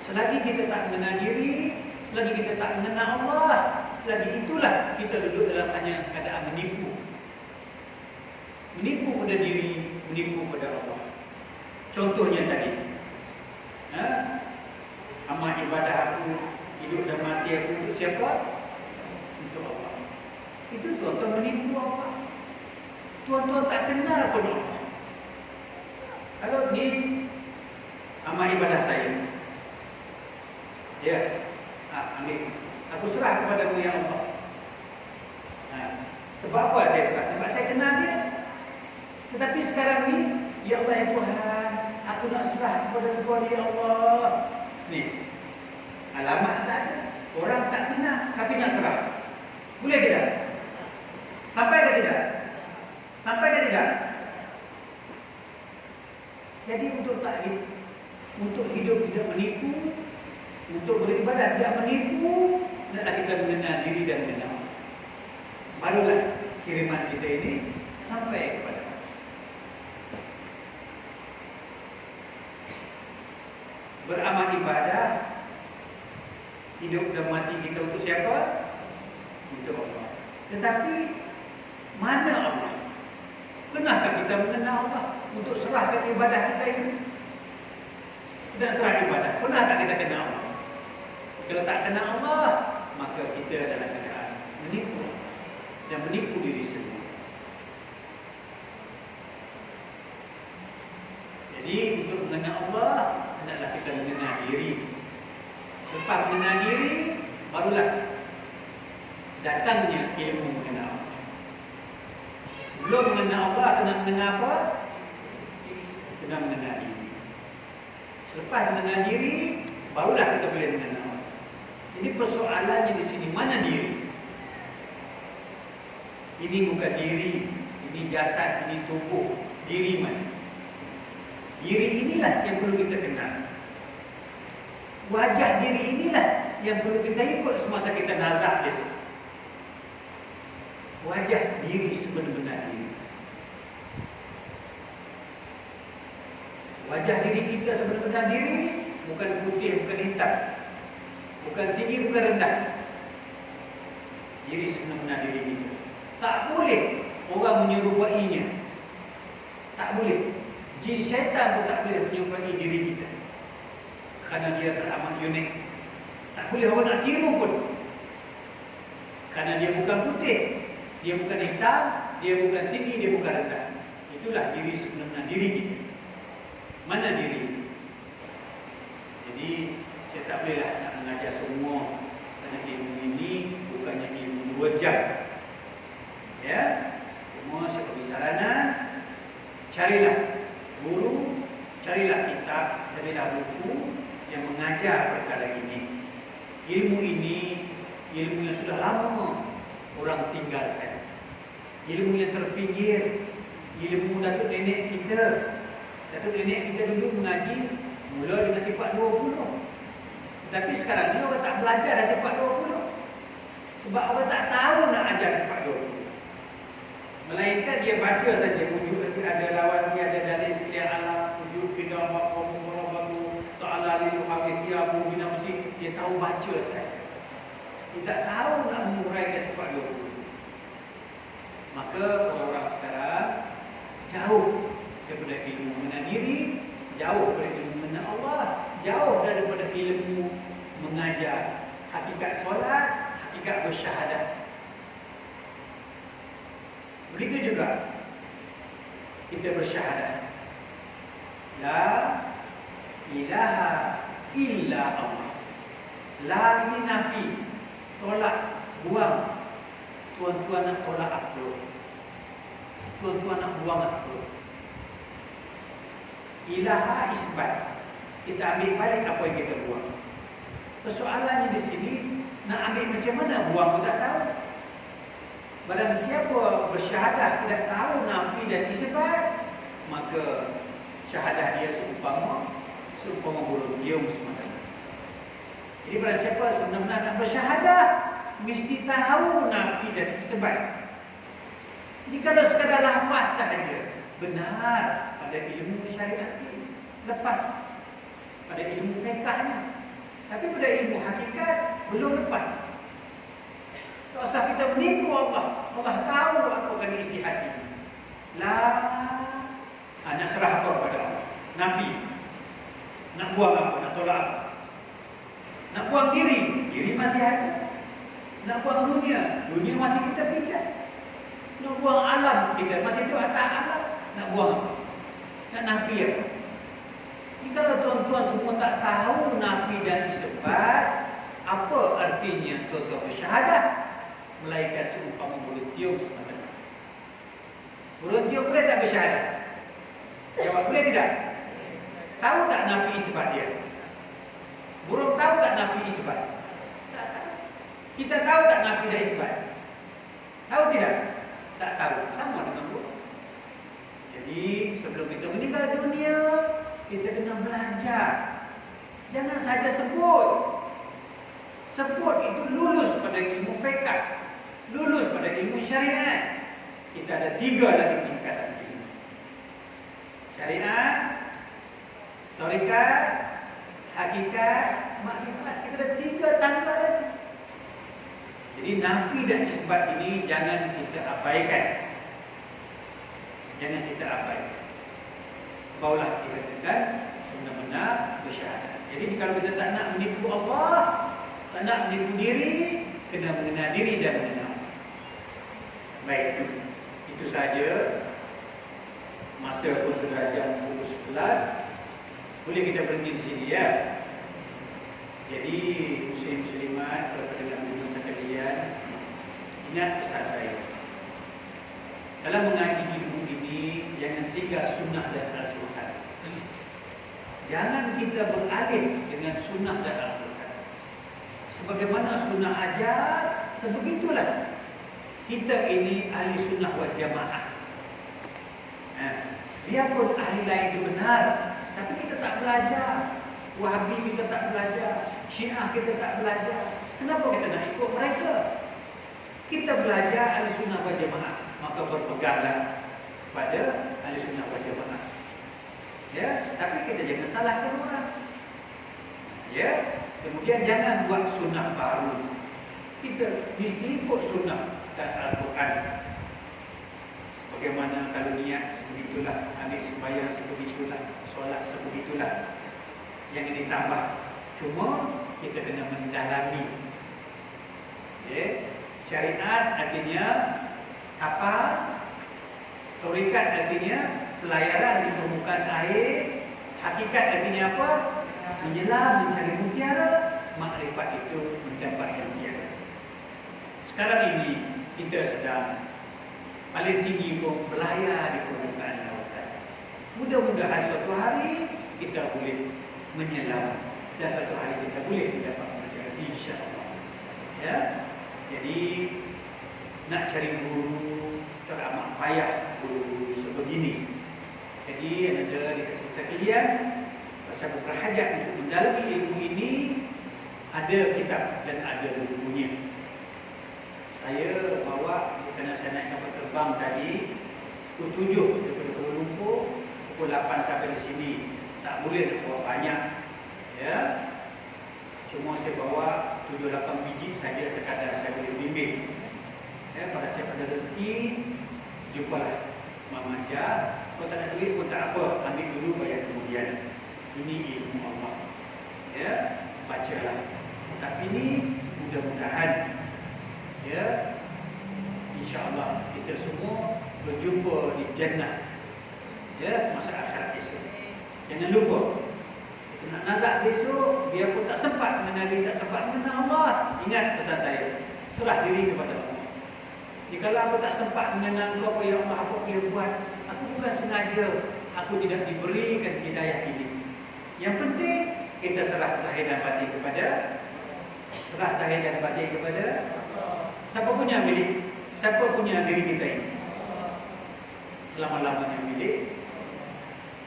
Selagi kita tak mengenal diri, selagi kita tak mengenal Allah, selagi itulah kita duduk dalam hanya keadaan menipu. Menipu pada diri, menipu pada Allah. Contohnya tadi, amal ibadah aku, hidup dan mati aku untuk siapa? Untuk Allah. Itu tuan-tuan menipu Allah. Tuan-tuan tak kenal pun Allah. Kalau ni amal ibadah saya, ya, ambil. Aku serah kepada-Mu ya Allah. Sebab apa saya serah? Sebab saya kenal dia. Tetapi sekarang ni, ya Allah ya Tuhan, aku nak serah kepada Engkau ya Allah. Ni, alamat tak ada. Orang tak kenal, tapi nak serah. Boleh tidak? Sampai ke tidak? Sampai ke tidak? Jadi untuk taklid, untuk hidup tidak menipu, untuk beribadah tidak menipu, hendaklah kita mengenal diri dan mengenal Allah. Barulah kiriman kita ini sampai kepada Allah. Beramal ibadah, hidup dan mati kita untuk siapa? Untuk Allah. Tetapi mana Allah? Pernahkah kita mengenal Allah untuk serahkan ibadah kita ini? Dan serah ibadah, pernahkah kita kenal Allah? Kalau tak kenal Allah, maka kita dalam keadaan menipu dan menipu diri sendiri. Jadi untuk mengenal Allah, hendaklah kita mengenal diri. Selepas mengenal diri, barulah datangnya ilmu mengenal Allah. Sebelum mengenal Allah, kena mengenal apa? Kena mengenal diri. Selepas mengenal diri, barulah kita boleh mengenal Allah. Jadi persoalannya di sini, mana diri? Ini bukan diri, ini jasad, ini tubuh. Diri mana? Diri inilah yang perlu kita kenal. Wajah diri inilah yang perlu kita ikut semasa kita nazak besok. Wajah diri sebenar-benar diri. Wajah diri kita sebenar-benar diri, bukan putih, bukan hitam, bukan tinggi, bukan rendah. Diri sebenar-benar diri kita. Tak boleh orang menyerupainya. Tak boleh. Jin syaitan pun tak boleh menyerupai diri kita, kerana dia teramat unik. Tak boleh orang nak tiru pun, kerana dia bukan putih, dia bukan hitam, dia bukan tinggi, dia bukan rendah. Itulah diri sebenarnya diri kita. Mana diri? Jadi saya tak bolehlah nak mengajar semua, kerana ilmu ini bukannya ilmu 2 jam. Ya, semua saya beri saranan, carilah guru, carilah kitab, carilah buku yang mengajar perkara ini. Ilmu ini, ilmu yang sudah lama orang tinggalkan. Ilmu yang terpinggir, ilmu datuk nenek kita. Datuk nenek kita dulu mengaji mula dengan sifat 20. Tapi sekarang ni orang tak belajar dah sifat 20. Sebab orang tak tahu nak ajar sifat 20. Melainkan dia baca saja wujud nanti ada lawan dia, ada dari sekalian alam, wujud bina maqam baru ta'ala lil haqiqiyahu bina mesti dia tahu baca saja. Dia tak tahu nak menguraikan sifat 20. Maka orang-orang sekarang jauh daripada ilmu mengenal diri, jauh daripada ilmu mengenal Allah, jauh daripada ilmu mengajar hakikat solat, hakikat bersyahadat. Begitu juga kita bersyahadat la ilaha illa Allah. La ini nafi, tolak, buang. Tuan-tuan nak tolak apa? Tuan-tuan nak buang apa? Ilaha isbat, kita ambil balik apa yang kita buang. Persoalannya di sini, nak ambil macam mana buang pun tak tahu. Barang siapa bersyahadah tidak tahu nafi dan isbat, maka syahadah dia seumpama burung gium semata. Jadi barang siapa sebenarnya nak bersyahadah, mesti tahu nafi dan isbat. Jadi kalau sekadar lafaz sahaja, benar pada ilmu syariat ini, lepas pada ilmu fiqhnya. Tapi pada ilmu hakikat belum lepas. Tak usah kita menipu Allah. Allah tahu apa kan isi hati. Nak serah apa kepada Allah. Nafi. Nak buang apa? Nak tolak apa? Nak buang diri. Diri masih ada. Nak buang dunia. Dunia masih kita pijak. Nak buang alam. Kita masih itu atas alam. Nak buang apa? Nak nafi apa? Jadi kalau tuan-tuan semua tak tahu nafi dan isbat, apa artinya tuan-tuan bersyahadat? Melainkan seumpama burung tiup semata. Burung tiup boleh tak bersyahadat? Jawab boleh tidak? tahu tak nafi isbat dia? Burung tahu tak nafi isbat? Tak tahu. Kita tahu tak nafi dan isbat? Tahu tidak? Tak tahu. Sama dengan burung. Jadi sebelum kita meninggal dunia, kita kena belajar. Jangan saja sebut. Sebut itu lulus pada ilmu fiqh, lulus pada ilmu syariat. Kita ada 3 lagi tingkatan ilmu. Syariat, tarekat, hakikat, makrifat. Kita ada 3 tangga lagi. Jadi nafi dan isbat ini jangan kita abaikan. Jangan kita abaikan. Barulah kita katakan sebenar-benar bersyahadat. Jadi kalau kita tak nak menipu Allah, tak nak menipu diri, kena mengenal diri dan mengenal Allah. Baik, itu saja. Masa pun sudah jam pukul 11. Boleh kita berhenti di sini ya. Jadi muslim-muslimat, para pendengar sekalian, ingat pesan saya. Dalam mengaji ilmu ini, jangan tinggal sunnah dan Al-Quran. Jangan kita beralih dengan sunnah dan Al-Quran. Sebagaimana sunnah ajar, sebegitulah. Kita ini ahli sunnah wal jamaah. Biarpun ahli lain itu benar, tapi kita tak belajar. Wahabi kita tak belajar, Syiah kita tak belajar. Kenapa kita nak ikut mereka? Kita belajar ahli sunnah wal jamaah, maka berpeganglah pada ahli sunnah wal jamaah. Ya, tapi kita jangan salahkan orang. Ya, kemudian jangan buat sunnah baru. Kita mesti ikut sunnah dan Al-Quran. Sebagaimana kalau niat sebegitulah, ambil sembahyang sebegitulah, solat sebegitulah. Yang ditambah. Cuma kita kena mendalami. Ya, syariat artinya apa? Tarekat artinya pelayaran di permukaan air. Hakikat artinya apa? Menyelam, mencari mutiara. Makrifat itu mendapat mutiara. Sekarang ini kita sedang paling tinggi pun berlayar di permukaan lautan. Mudah-mudahan suatu hari kita boleh menyelam dan satu hari kita boleh mendapat mutiara, insya-Allah. Ya. Jadi nak cari guru teramat payah guru sebegini. Jadi ada dikasih sekalian pasal berhajat untuk mendalami ilmu ini, ada kitab dan ada bukunya. Saya bawa kerana saya naik kapal terbang tadi pukul 7 daripada Kuala Lumpur, pukul 8 sampai di sini. Tak boleh nak bawa banyak. Ya. Cuma saya bawa 7-8 biji saja sekadar saya boleh bimbing. Ya, pada siapa ada rezeki, jumpalah Mama Jah. Kalau tak ada duit pun tak apa, ambil dulu bayar kemudian. Ini ilmu Allah. Ya, bacalah. Tapi ini mudah-mudahan ya, insya-Allah kita semua berjumpa di jannah. Ya, masa akhirat esok. Jangan lupa, kita nak nazak besok, biarpun tak sempat mengenali, tak sempat mengenal Allah, ingat pesan saya, serah diri kepada Allah. Jikalau aku tak sempat mengenal Kau, ya Allah, apa boleh buat? Aku bukan sengaja, aku tidak diberikan hidayah ini. Yang penting kita serah zahir dan batin kepada siapa punya milik, siapa punya diri kita ini. Selama-lamanya milik.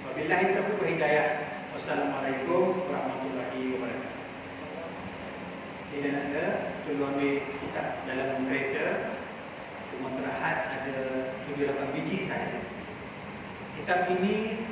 Wabillahi taufiq wal hidayah. Wassalamualaikum warahmatullahi wabarakatuh. Tidak ada tolong ambil kitab dalam kereta. Cuma terahat ada 7-8 biji sahaja. Kitab ini